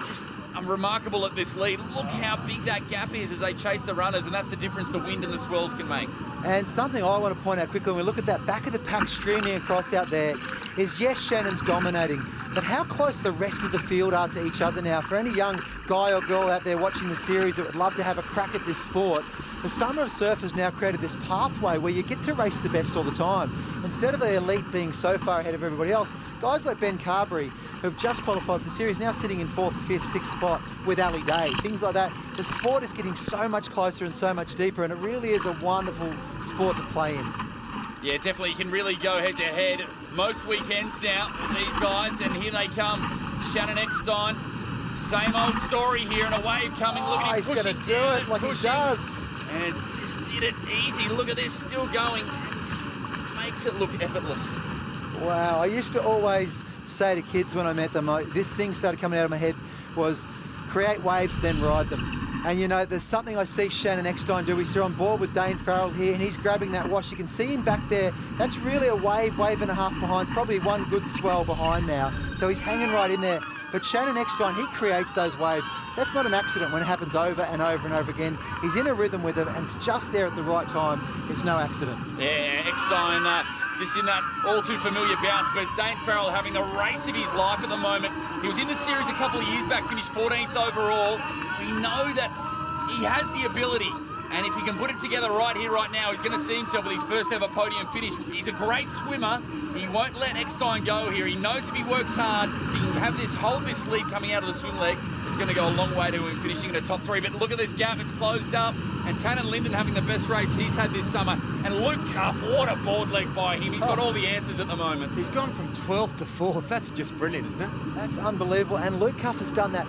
Just remarkable at this lead. Look how big that gap is as they chase the runners, and that's the difference the wind and the swells can make. And something I want to point out quickly when we look at that back of the pack streaming across out there is, yes, Shannon's dominating, but how close the rest of the field are to each other now. For any young guy or girl out there watching the series that would love to have a crack at this sport, the Summer of Surf has now created this pathway where you get to race the best all the time. Instead of the elite being so far ahead of everybody else, guys like Ben Carberry, who have just qualified for the series, now sitting in 4th, 5th, 6th spot with Ali Day, things like that. The sport is getting so much closer and so much deeper, and it really is a wonderful sport to play in. Yeah, definitely. You can really go head-to-head most weekends now with these guys, and here they come. Shannon Eckstein, same old story here, and a wave coming. Look at him pushing. He's going to do it like he does. And just did it easy. Look at this, still going. It just makes it look effortless. Wow, I used to always say to kids when I met them, this thing started coming out of my head was create waves, then ride them. And you know, there's something I see Shannon Eckstein do. We're on board with Dane Farrell here, and he's grabbing that wash. You can see him back there. That's really a wave and a half behind. It's probably one good swell behind now. So he's hanging right in there. But Shannon Eckstein, he creates those waves. That's not an accident when it happens over and over and over again. He's in a rhythm with them, and it's just there at the right time. It's no accident. Yeah, Eckstein just in that all too familiar bounce, but Dane Farrell having the race of his life at the moment. He was in the series a couple of years back, finished 14th overall. We know that he has the ability, and if he can put it together right here, right now, he's going to see himself with his first ever podium finish. He's a great swimmer. He won't let Eckstein go here. He knows if he works hard, he can have hold this lead coming out of the swim leg. It's going to go a long way to him finishing in the top 3. But look at this gap, it's closed up. And Tannen Linden having the best race he's had this summer. And Luke Cuff, what a board leg by him. He's got all the answers at the moment. He's gone from 12th to 4th. That's just brilliant, isn't it? That's unbelievable. And Luke Cuff has done that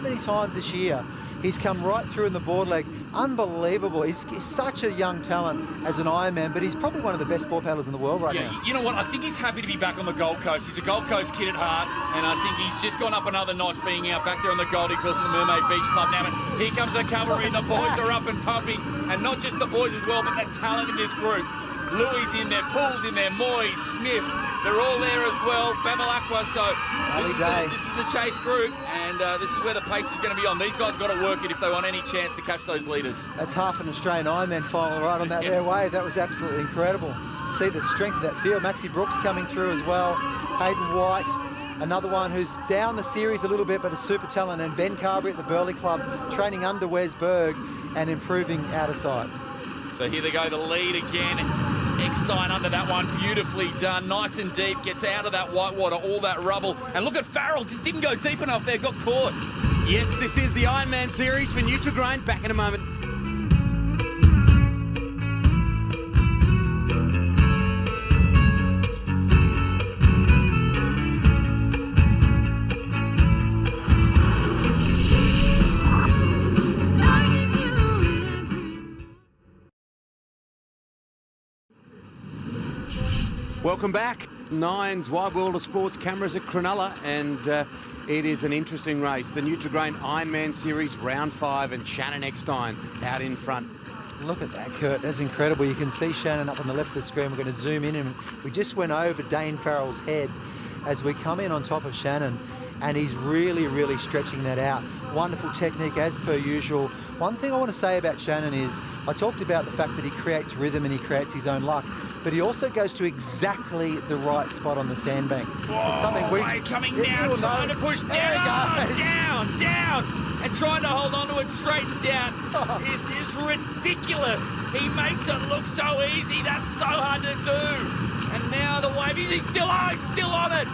many times this year. He's come right through in the board leg. Unbelievable. He's such a young talent as an Ironman, but he's probably one of the best board paddlers in the world right now. You know what? I think he's happy to be back on the Gold Coast. He's a Gold Coast kid at heart, and I think he's just gone up another notch being out back there on the Goldie course of the Mermaid Beach Club now. But here comes the cavalry. The boys are up and pumping, and not just the boys as well, but the talent in this group. Louis in there, Paul's in there, Moyes, Smith, they're all there as well, Bevilacqua, so this is the chase group, and this is where the pace is going to be on. These guys got to work it if they want any chance to catch those leaders. That's half an Australian Ironman final right on that there wave. That was absolutely incredible. See the strength of that field. Maxie Brooks coming through as well, Hayden White, another one who's down the series a little bit, but a super talent, and Ben Carberry at the Burleigh Club, training under Wes Berg and improving out of sight. So here they go, the lead again. Eckstein under that one, beautifully done, nice and deep, gets out of that white water, all that rubble. And look at Farrell, just didn't go deep enough there, got caught. Yes, this is the Ironman series for Nutri-Grain. Back in a moment. Welcome back. Nine's Wide World of Sports cameras at Cronulla, and it is an interesting race. The Nutri-Grain IronMan Series, round 5, and Shannon Eckstein out in front. Look at that, Kurt. That's incredible. You can see Shannon up on the left of the screen. We're going to zoom in, and we just went over Dane Farrell's head as we come in on top of Shannon. and he's really, really stretching that out. Wonderful technique as per usual. One thing I want to say about Shannon is, I talked about the fact that he creates rhythm and he creates his own luck, but he also goes to exactly the right spot on the sandbank. It's something coming down, trying to push down, down, and trying to hold on to it, straightens out. This is ridiculous. He makes it look so easy. That's so hard to do. And now the wave, he's still on it.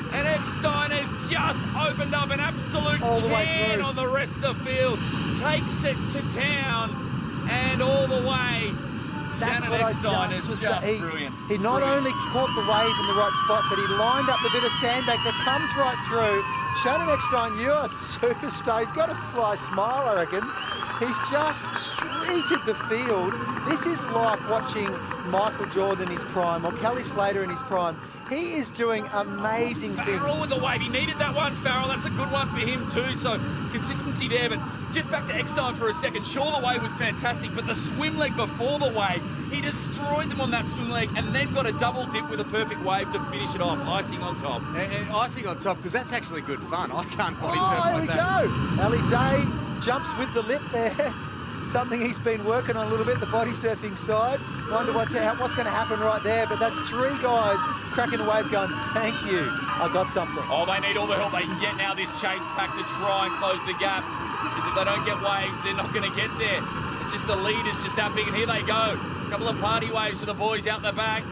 And Eckstein has just opened up an absolute can on the rest of the field. Takes it to town and all the way. That's Shannon what Eckstein I is just just brilliant. He not only caught the wave in the right spot, but he lined up the bit of sandbank that comes right through. Shannon Eckstein, you're a superstar. He's got a sly smile, I reckon. He's just streeted the field. This is like watching Michael Jordan in his prime or Kelly Slater in his prime. He is doing amazing things. Farrell with the wave. He needed that one, Farrell. That's a good one for him too. So consistency there. But just back to Eckstein for a second. Sure, the wave was fantastic, but the swim leg before the wave, he destroyed them on that swim leg and then got a double dip with a perfect wave to finish it off. Icing on top. And icing on top, because that's actually good fun. I can't body Oh, surf here like we that. go. Ali Day jumps with the lip there. Something he's been working on a little bit, the body surfing side. Wonder what's going to happen right there, but that's three guys cracking the wave going, thank you, I got something. Oh, they need all the help they can get now, this chase pack, to try and close the gap. Because if they don't get waves, they're not going to get there. It's just the lead is just that big, and here they go. A couple of party waves for the boys out the back.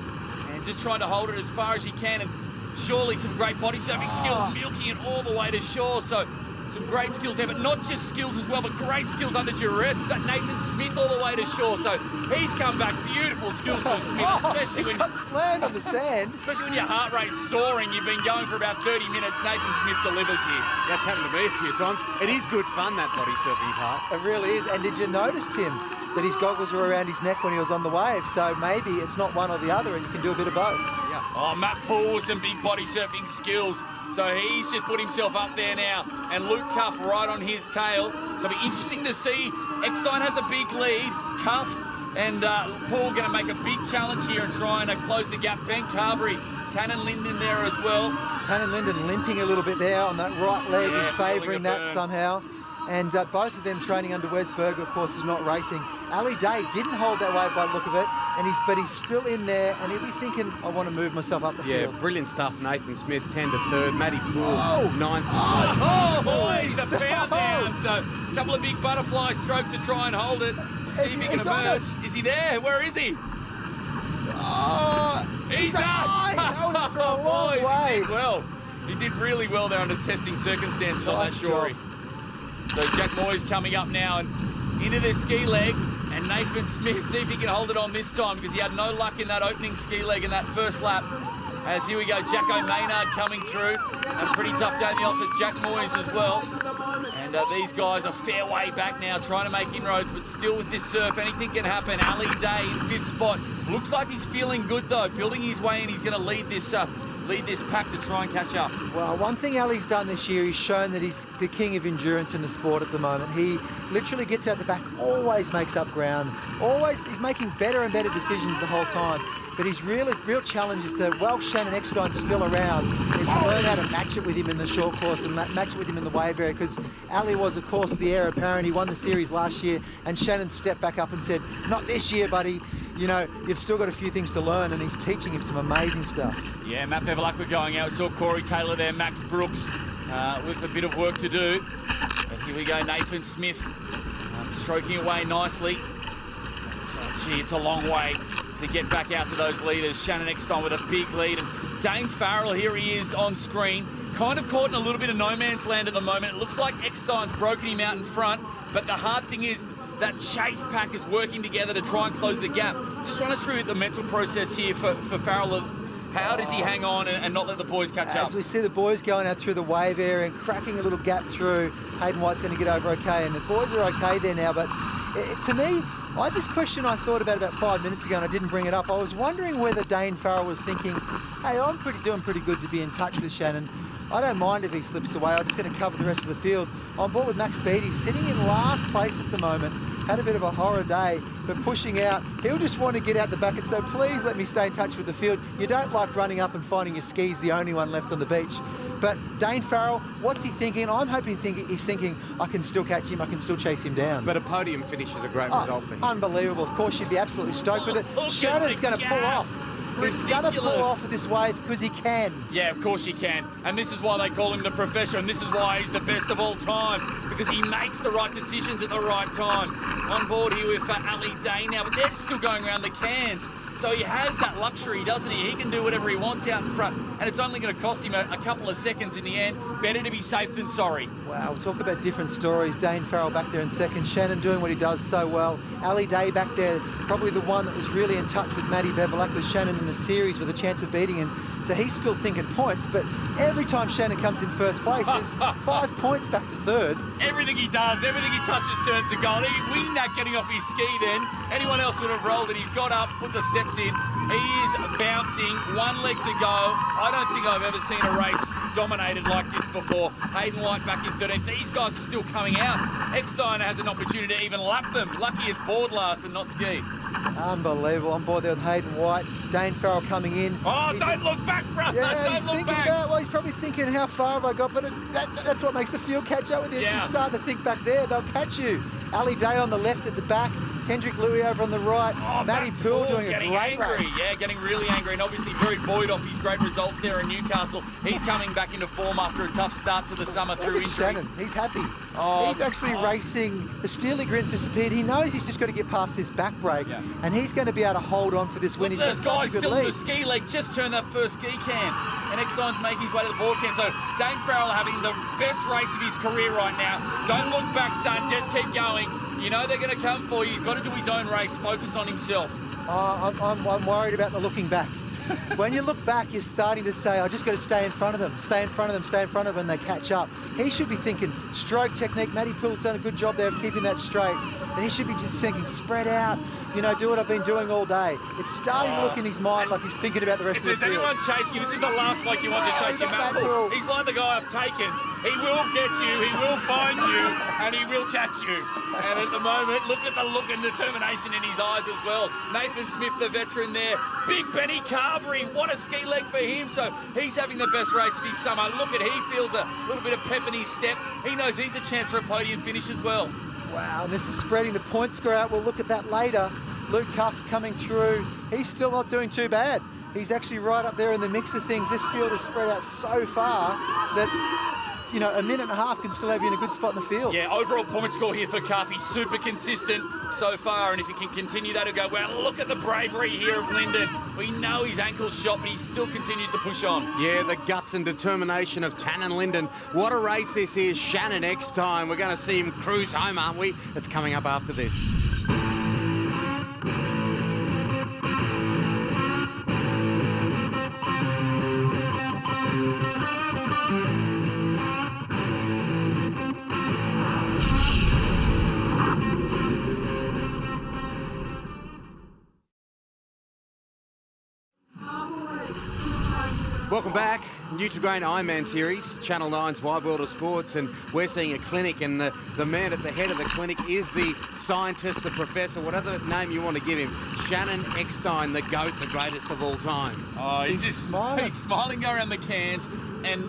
And just trying to hold it as far as you can. And surely some great body surfing skills, milking it all the way to shore. So some great skills there, but not just skills as well, but great skills under duress. Is that Nathan Smith all the way to shore? So he's come back. Beautiful skills from Smith, especially he's when got slammed on the sand. Especially when your heart rate's soaring. You've been going for about 30 minutes. Nathan Smith delivers here. That's happened to me a few times. It is good fun, that body surfing part. It really is. And did you notice, Tim, that his goggles were around his neck when he was on the wave? So maybe it's not one or the other, and you can do a bit of both. Yeah. Oh, Matt Poole with some big body surfing skills. So he's just put himself up there now. And Luke Cuff right on his tail. So it'll be interesting to see. Eckstein has a big lead. Cuff and Paul going to make a big challenge here and trying to close the gap. Ben Carberry, Tannen Linden there as well. Tannen Linden limping a little bit there on that right leg. Yeah, He's favouring that burn. somehow. And both of them training under Wes Berger, of course, is not racing. Ali Day didn't hold that wave by the look of it, but he's still in there, and he'll be thinking, I want to move myself up the Yeah, field. brilliant stuff. Nathan Smith, 10 to 3rd. Matty Poole, 9th. Oh, boys, a pound down. So a couple of big butterfly strokes to try and hold it. See if he can emerge. Is he there? Where is he? Oh, He's up! held it for a long Boys, way. he did well. He did really well there under testing circumstances on that Nice shorey. job. So Jack Moyes coming up now and into this ski leg. And Nathan Smith, see if he can hold it on this time, because he had no luck in that opening ski leg in that first lap. As here we go, Jacko Maynard coming through. A pretty tough day in the office, Jack Moyes as well. And these guys are fair way back now, trying to make inroads, but still with this surf, anything can happen. Ali Day in 5th spot. Looks like he's feeling good though, building his way, and he's going to lead this pack to try and catch up. Well, one thing Ali's done this year, he's shown that he's the king of endurance in the sport at the moment. He literally gets out the back, always makes up ground, he's making better and better decisions the whole time. But his real challenge is to, while Shannon Eckstein's still around, is to learn how to match it with him in the short course and match it with him in the wave area, because Ali was, of course, the heir apparent. He won the series last year, and Shannon stepped back up and said, not this year, buddy. You know, you've still got a few things to learn, and he's teaching him some amazing stuff. Yeah, Matt Bevilacqua going out. We saw Corey Taylor there, Max Brooks with a bit of work to do. And here we go, Nathan Smith stroking away nicely. It's a long way to get back out to those leaders. Shannon Eckstein with a big lead. And Dane Farrell, here he is on screen. Kind of caught in a little bit of no man's land at the moment. It looks like Eckstein's broken him out in front. But the hard thing is that chase pack is working together to try and close the gap. Just run us through the mental process here for Farrell. How does he hang on and not let the boys catch up? As we see the boys going out through the wave area and cracking a little gap through, Hayden White's going to get over okay, and the boys are okay there now. But to me, I had this question I thought about 5 minutes ago, and I didn't bring it up. I was wondering whether Dane Farrell was thinking, hey, I'm doing pretty good to be in touch with Shannon. I don't mind if he slips away. I'm just going to cover the rest of the field. On board with Max Beattie, sitting in last place at the moment. Had a bit of a horror day, but pushing out. He'll just want to get out the back and say, please let me stay in touch with the field. You don't like running up and finding your skis the only one left on the beach. But Dane Farrell, what's he thinking? I'm hoping he's thinking, I can still catch him, I can still chase him down. But a podium finish is a great result for him. Unbelievable. Of course, you'd be absolutely stoked with it. Shannon's going to pull off. He's going to pull off with this wave because he can. Yeah, of course he can. And this is why they call him the Professor, and this is why he's the best of all time, because he makes the right decisions at the right time. On board here with Ali Day now, but they're still going around the cans. So he has that luxury, doesn't he? He can do whatever he wants out in front, and it's only going to cost him a couple of seconds in the end. Better to be safe than sorry. Wow, we'll talk about different stories. Dane Farrell back there in second. Shannon doing what he does so well. Ali Day back there, probably the one that was really in touch with Matty Bevilacqua, with Shannon in the series with a chance of beating him. So he's still thinking points, but every time Shannon comes in first place, there's 5 points back to third. Everything he does, everything he touches turns to gold. He winged that getting off his ski then. Anyone else would have rolled it. He's got up, put the steps in. He is bouncing, 1 leg to go. I don't think I've ever seen a race dominated like this before. Hayden White back in 13th. These guys are still coming out. Ecksteiner has an opportunity to even lap them. Lucky it's board last and not ski. Unbelievable. On board there with Hayden White. Dane Farrell coming in. Oh, don't look back, brother. Yeah, don't he's look thinking back. well, he's probably thinking, how far have I got? But that's what makes the field catch up with you. Yeah. You start to think back there, they'll catch you. Ali Day on the left at the back. Kendrick Louis over on the right. Matty Poole doing a great race. Yeah, getting really angry, and obviously very buoyed off his great results there in Newcastle. He's coming back into form after a tough start to the summer through injury. Shannon, he's happy. He's actually racing. The steely grin's disappeared. He knows he's just got to get past this back break, and he's going to be able to hold on for this win. He's got The such guy a good still lead. in the ski leg, just turned that first ski can, and Eckstein's making his way to the board can. So Dane Farrell having the best race of his career right now. Don't look back, son. Just keep going. You know they're going to come for you. He's got to do his own race, focus on himself. I'm worried about the looking back. When you look back, you're starting to say, I just got to stay in front of them, stay in front of them, stay in front of them, and they catch up. He should be thinking stroke technique. Matty Poole's done a good job there of keeping that straight. But he should be just thinking spread out, you know, do what I've been doing all day. It's starting to look in his mind like he's thinking about the rest of the If field. there's anyone chasing you, this is the last bloke you want to chase you, Matt Poole. He's like the guy I've taken. He will get you, he will find you, and he will catch you. And at the moment, look at the look and determination in his eyes as well. Nathan Smith, the veteran there. Big Benny Carberry, what a ski leg for him. So he's having the best race of his summer. Look at, he feels a little bit of pep in his step. He knows he's a chance for a podium finish as well. Wow, and this is spreading the point score out. We'll look at that later. Luke Cuff's coming through. He's still not doing too bad. He's actually right up there in the mix of things. This field is spread out so far that, you know, a minute and a half can still have you in a good spot in the field. Yeah, overall point score here for Cuff. He's super consistent so far, and if he can continue that, he'll go, well, look at the bravery here of Linden. We know his ankle's shot, but he still continues to push on. Yeah, the guts and determination of Tannen Linden. What a race this is. Shannon Eckstein. We're going to see him cruise home, aren't we? It's coming up after this. Welcome back. Nutri-Grain IronMan series, Channel 9's Wide World of Sports, and we're seeing a clinic, and the man at the head of the clinic is the scientist, the professor, whatever name you want to give him, Shannon Eckstein, the GOAT, the greatest of all time. Oh, he's just smiling. He's smiling going around the cans, and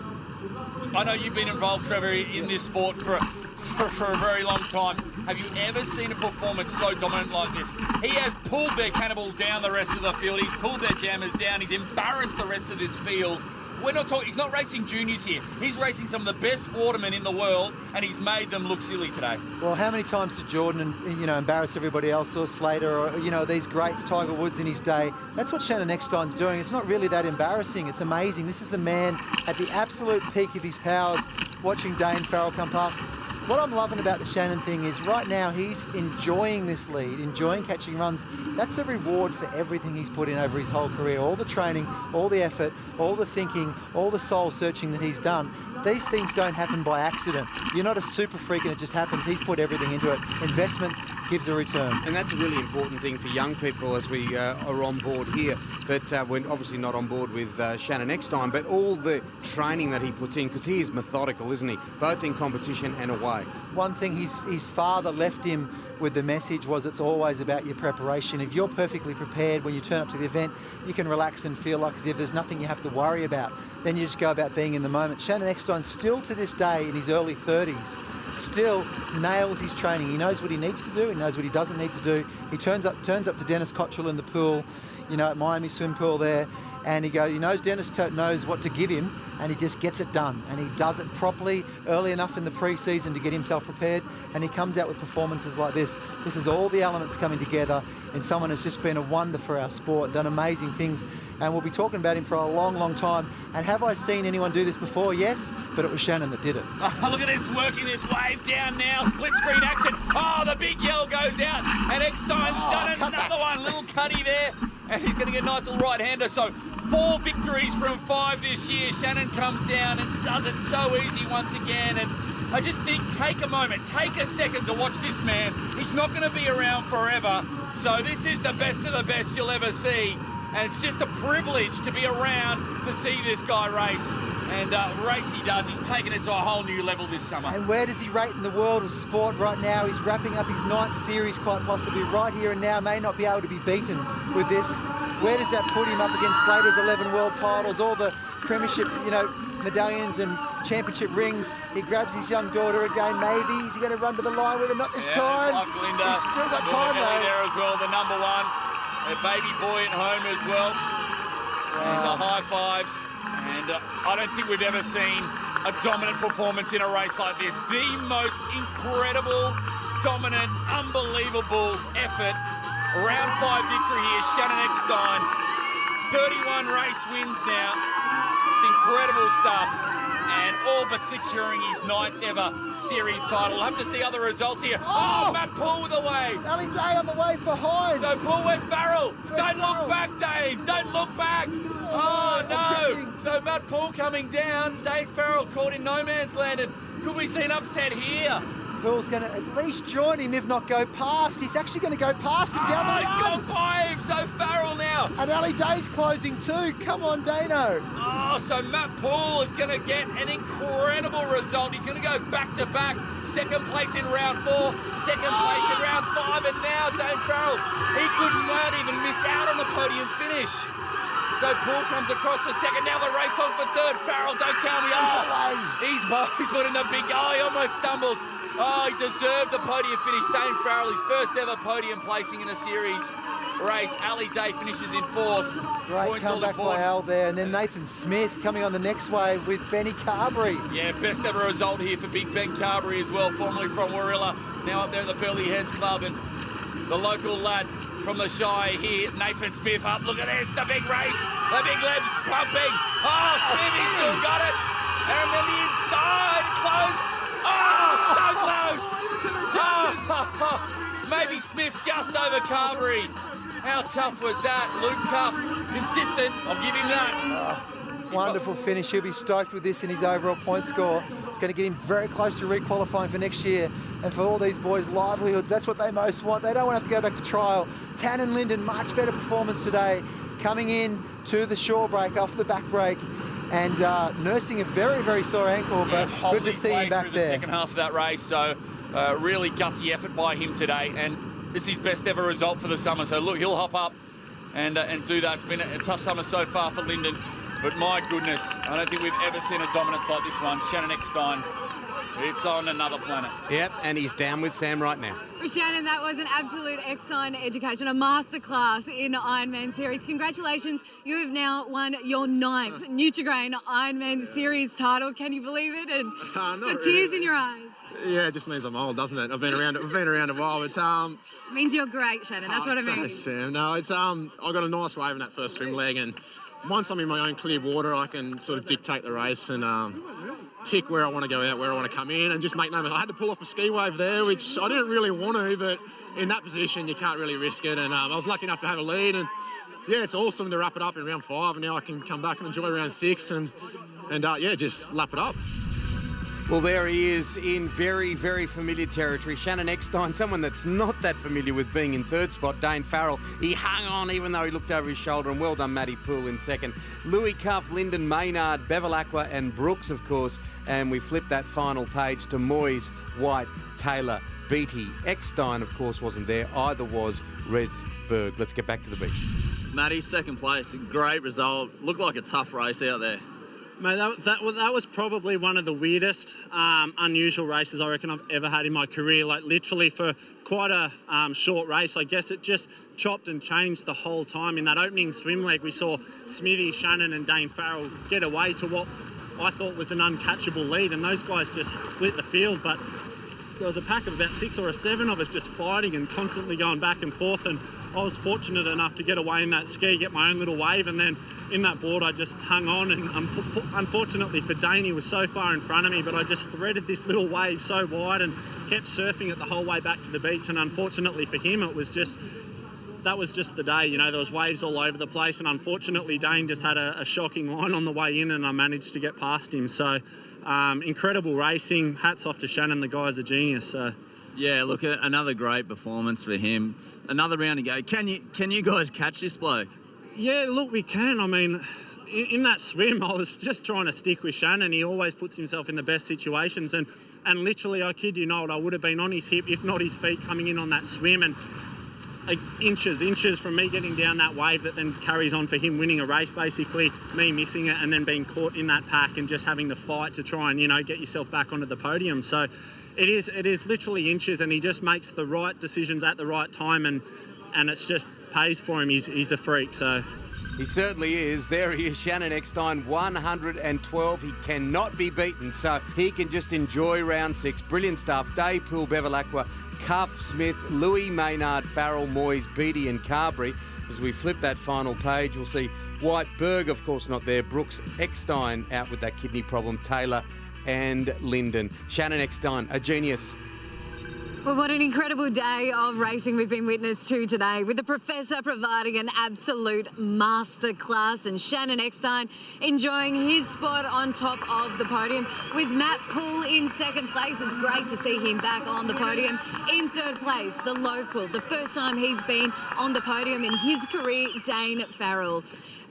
I know you've been involved, Trevor, in this sport for a very long time. Have you ever seen a performance so dominant like this? He has pulled their cannibals down the rest of the field. He's pulled their jammers down. He's embarrassed the rest of this field. We're not talking, he's not racing juniors here. He's racing some of the best watermen in the world, and he's made them look silly today. Well, how many times did Jordan, embarrass everybody else, or Slater, or, these greats, Tiger Woods in his day? That's what Shannon Eckstein's doing. It's not really that embarrassing. It's amazing. This is the man at the absolute peak of his powers, watching Dane Farrell come past. What I'm loving about the Shannon thing is right now he's enjoying this lead, enjoying catching runs. That's a reward for everything he's put in over his whole career, all the training, all the effort, all the thinking, all the soul searching that he's done. These things don't happen by accident. You're not a super freak and it just happens. He's put everything into it. Investment gives a return. And that's a really important thing for young people as we are on board here. But we're obviously not on board with Shannon Eckstein, but all the training that he puts in, because he is methodical, isn't he? Both in competition and away. One thing his father left him with the message was it's always about your preparation. If you're perfectly prepared when you turn up to the event, you can relax and feel like as if there's nothing you have to worry about. Then you just go about being in the moment. Shannon Eckstein, still to this day in his early 30s, still nails his training. He knows what he needs to do. He knows what he doesn't need to do. He turns up to Dennis Cottrell in the pool, you know, at Miami swim pool there, and he knows Dennis knows what to give him, and he just gets it done. And he does it properly early enough in the pre-season to get himself prepared, and he comes out with performances like this. This is all the elements coming together in someone who's just been a wonder for our sport, done amazing things, and we'll be talking about him for a long, long time. And have I seen anyone do this before? Yes, but it was Shannon that did it. Oh, look at this, working this wave down now. Split screen action. Oh, the big yell goes out. And Eckstein's done another one. Little cutty there. And he's going to get a nice little right-hander. So 4 victories from 5 this year. Shannon comes down and does it so easy once again. And I just think, take a moment, take a second to watch this man. He's not going to be around forever. So this is the best of the best you'll ever see. And it's just a privilege to be around to see this guy race. And race he does. He's taken it to a whole new level this summer. And where does he rate in the world of sport right now? He's wrapping up his 9th series quite possibly right here and now. May not be able to be beaten with this. Where does that put him up against Slater's 11 world titles, all the premiership, you know, medallions and championship rings? He grabs his young daughter again. Maybe he's going to run to the line with him. Not this time. Like Linda. He's still got time though. There as well, the number 1. A baby boy at home as well. And the high fives. And I don't think we've ever seen a dominant performance in a race like this. The most incredible, dominant, unbelievable effort. Round 5 victory here, Shannon Eckstein. 31 race wins now. Just incredible stuff. And all but securing his 9th ever series title. We'll have to see other results here. Oh, Matt Poole with a wave. Ali Day on the wave behind. So Poole, where's Farrell? Don't look back, Dave. Don't look back. Oh, no. So Matt Poole coming down. Dave Farrell caught in no man's land. And could we see an upset here? Poole's going to at least join him, if not go past. He's actually going to go past him down the run. He's gone by him. So Farrell now. And Ali Day's closing too. Come on, Dano. Oh, so Matt Poole is going to get an incredible result. He's going to go back-to-back. 2nd place in round 4, 2nd place in round 5, and now Dave Farrell, he could not even miss out on the podium finish. So Poole comes across for 2nd. Now the race on for 3rd. Farrell, don't tell me. Oh, he's put in the big. Oh, he almost stumbles. Oh, he deserved the podium finish. Dane Farrell, his first ever podium placing in a series race. Ali Day finishes in 4th. Great comeback by Al there. And then Nathan Smith coming on the next wave with Benny Carberry. Yeah, best ever result here for Big Ben Carberry as well, formerly from Warilla. Now up there at the Burleigh Heads Club. And the local lad from the Shire here, Nathan Smith up. Look at this, the big race. The big legs pumping. Oh, Smith, he's still got it. And then the inside, close. Oh, so close. Oh, maybe Smith just over Carberry. How tough was that? Luke Cuff, consistent. I'll give him that. Wonderful finish. He'll be stoked with this in his overall point score. It's going to get him very close to re-qualifying for next year. And for all these boys' livelihoods, that's what they most want. They don't want to have to go back to trial. Tan and Linden, much better performance today. Coming in to the shore break, off the back break. And nursing a very, very sore ankle, but good to see him back there. The second half of that race, so really gutsy effort by him today, and this is his best ever result for the summer. So look, he'll hop up and do that. It's been a tough summer so far for Linden, but my goodness, I don't think we've ever seen a dominance like this one. Shannon Eckstein, it's on another planet. Yep, and he's down with Sam right now. Shannon, that was an absolute Eckstein education, a masterclass in IronMan Series. Congratulations, you have now won your 9th Nutri-Grain IronMan Series title. Can you believe it? And got tears in your eyes. Yeah, it just means I'm old, doesn't it? I've been around a while. It's It means you're great, Shannon. That's what it means. Sam. No, it's I got a nice wave in that first swim leg, and once I'm in my own clear water, I can sort of dictate the race and pick where I want to go out, where I want to come in, and just make no mistake. I had to pull off a ski wave there, which I didn't really want to, but in that position, you can't really risk it. And I was lucky enough to have a lead, and yeah, it's awesome to wrap it up in round 5, and now I can come back and enjoy round 6, and yeah, just lap it up. Well, there he is in very, very familiar territory. Shannon Eckstein, someone that's not that familiar with being in 3rd spot. Dane Farrell, he hung on even though he looked over his shoulder, and well done Matty Poole in 2nd. Louis Cuff, Lyndon Maynard, Bevilacqua and Brooks, of course. And we flip that final page to Moyes, White, Taylor, Beatty. Eckstein, of course, wasn't there. Either was Rez Berg. Let's get back to the beach. Matty, second place. Great result. Looked like a tough race out there. Mate, that was probably one of the weirdest, unusual races I reckon I've ever had in my career. Like literally for quite a short race, I guess it just chopped and changed the whole time. In that opening swim leg, we saw Smithy, Shannon and Dane Farrell get away to what I thought was an uncatchable lead, and those guys just split the field. But there was a pack of about 6 or 7 of us just fighting and constantly going back and forth, and I was fortunate enough to get away in that ski, get my own little wave, and then in that board I just hung on, and unfortunately for Dane, he was so far in front of me, but I just threaded this little wave so wide and kept surfing it the whole way back to the beach, and unfortunately for him that was just the day. You know, there was waves all over the place, and unfortunately Dane just had a shocking line on the way in, and I managed to get past him. So incredible racing. Hats off to Shannon, the guy's a genius. So. Yeah, look, another great performance for him. Another round to go. Can you guys catch this bloke? Yeah, look, we can. I mean, in that swim, I was just trying to stick with Shannon. He always puts himself in the best situations, and literally, I kid you not, I would have been on his hip, if not his feet, coming in on that swim, and like inches from me getting down that wave that then carries on for him winning a race, basically, me missing it and then being caught in that pack and just having to fight to try and, you know, get yourself back onto the podium. So it is literally inches, and he just makes the right decisions at the right time, and it's just pays for him. He's a freak. So he certainly is. There he is, Shannon Eckstein, 112. He cannot be beaten, so he can just enjoy round 6. Brilliant stuff. Day, Poole, Bevilacqua, Cuff, Smith, Louis, Maynard, Farrell, Moyes, Beatty and Carberry. As we flip that final page, we'll see White, Berg, of course, not there. Brooks, Eckstein out with that kidney problem. Taylor and Linden. Shannon Eckstein, a genius. Well, what an incredible day of racing we've been witness to today, with the professor providing an absolute masterclass and Shannon Eckstein enjoying his spot on top of the podium with Matt Poole in second place. It's great to see him back on the podium. In third place, the local, the first time he's been on the podium in his career, Dane Farrell.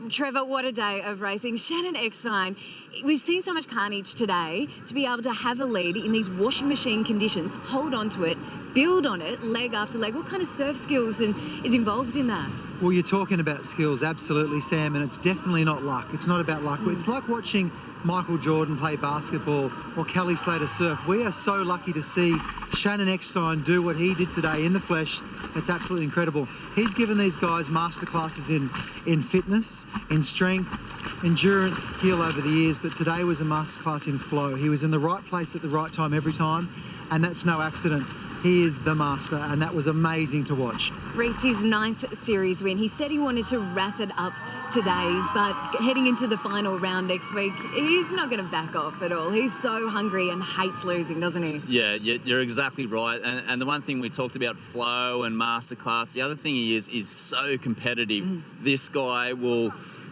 Trevor, what a day of racing. Shannon Eckstein, we've seen so much carnage today. To be able to have a lead in these washing machine conditions, hold on to it, build on it, leg after leg. What kind of surf skills is involved in that? Well, you're talking about skills, absolutely, Sam, and it's definitely not luck. It's not about luck. It's like watching Michael Jordan play basketball or Kelly Slater surf. We are so lucky to see Shannon Eckstein do what he did today in the flesh. It's absolutely incredible. He's given these guys masterclasses in fitness, in strength, endurance, skill over the years, but today was a masterclass in flow. He was in the right place at the right time every time, and that's no accident. He is the master, and that was amazing to watch. Reece, his 9th series win. He said he wanted to wrap it up today, but heading into the final round next week, he's not going to back off at all. He's so hungry and hates losing, doesn't he? Yeah, you're exactly right. And the one thing we talked about, flow and masterclass, the other thing he is so competitive. This guy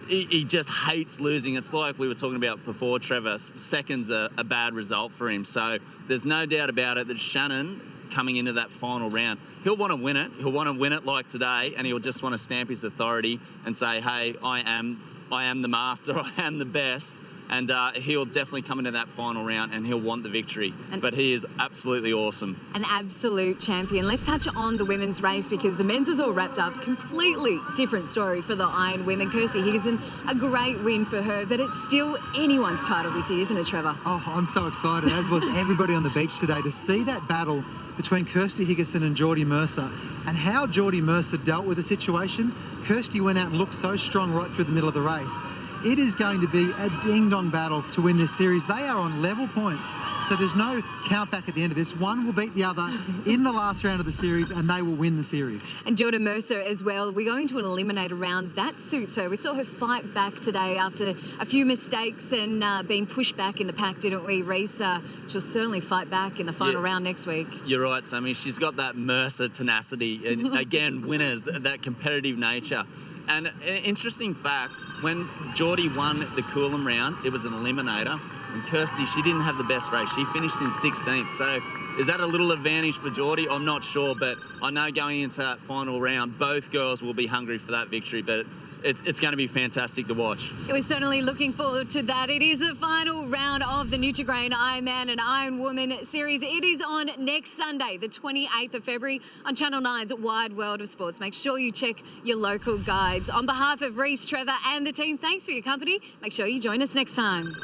he just hates losing. It's like we were talking about before, Trevor, second's a bad result for him. So there's no doubt about it that Shannon, coming into that final round, he'll want to win it. He'll want to win it like today, and he'll just want to stamp his authority and say, hey, I am the master, I am the best. And he'll definitely come into that final round and he'll want the victory. But he is absolutely awesome. An absolute champion. Let's touch on the women's race, because the men's is all wrapped up. Completely different story for the Iron Women. Kirsty Higginson, a great win for her, but it's still anyone's title this year, isn't it, Trevor? Oh, I'm so excited, as was everybody on the beach today, to see that battle between Kirsty Higginson and Geordie Mercer, and how Geordie Mercer dealt with the situation. Kirsty went out and looked so strong right through the middle of the race. It is going to be a ding-dong battle to win this series. They are on level points, so there's no count back at the end of this. One will beat the other in the last round of the series, and they will win the series. And Geordie Mercer as well. We're going to an eliminator round. That suits her. We saw her fight back today after a few mistakes and being pushed back in the pack, didn't we, Reece? She'll certainly fight back in the final round next week. You're right, Sammy. She's got that Mercer tenacity, and again, winners, that competitive nature. And an interesting fact, when Geordie won the Coolum round, it was an eliminator. And Kirsty, she didn't have the best race. She finished in 16th. So is that a little advantage for Geordie? I'm not sure, but I know going into that final round, both girls will be hungry for that victory, but it's going to be fantastic to watch. We're certainly looking forward to that. It is the final round of the Nutri-Grain IronMan and IronWoman series. It is on next Sunday, the 28th of February, on Channel 9's Wide World of Sports. Make sure you check your local guides. On behalf of Reece, Trevor and the team, thanks for your company. Make sure you join us next time.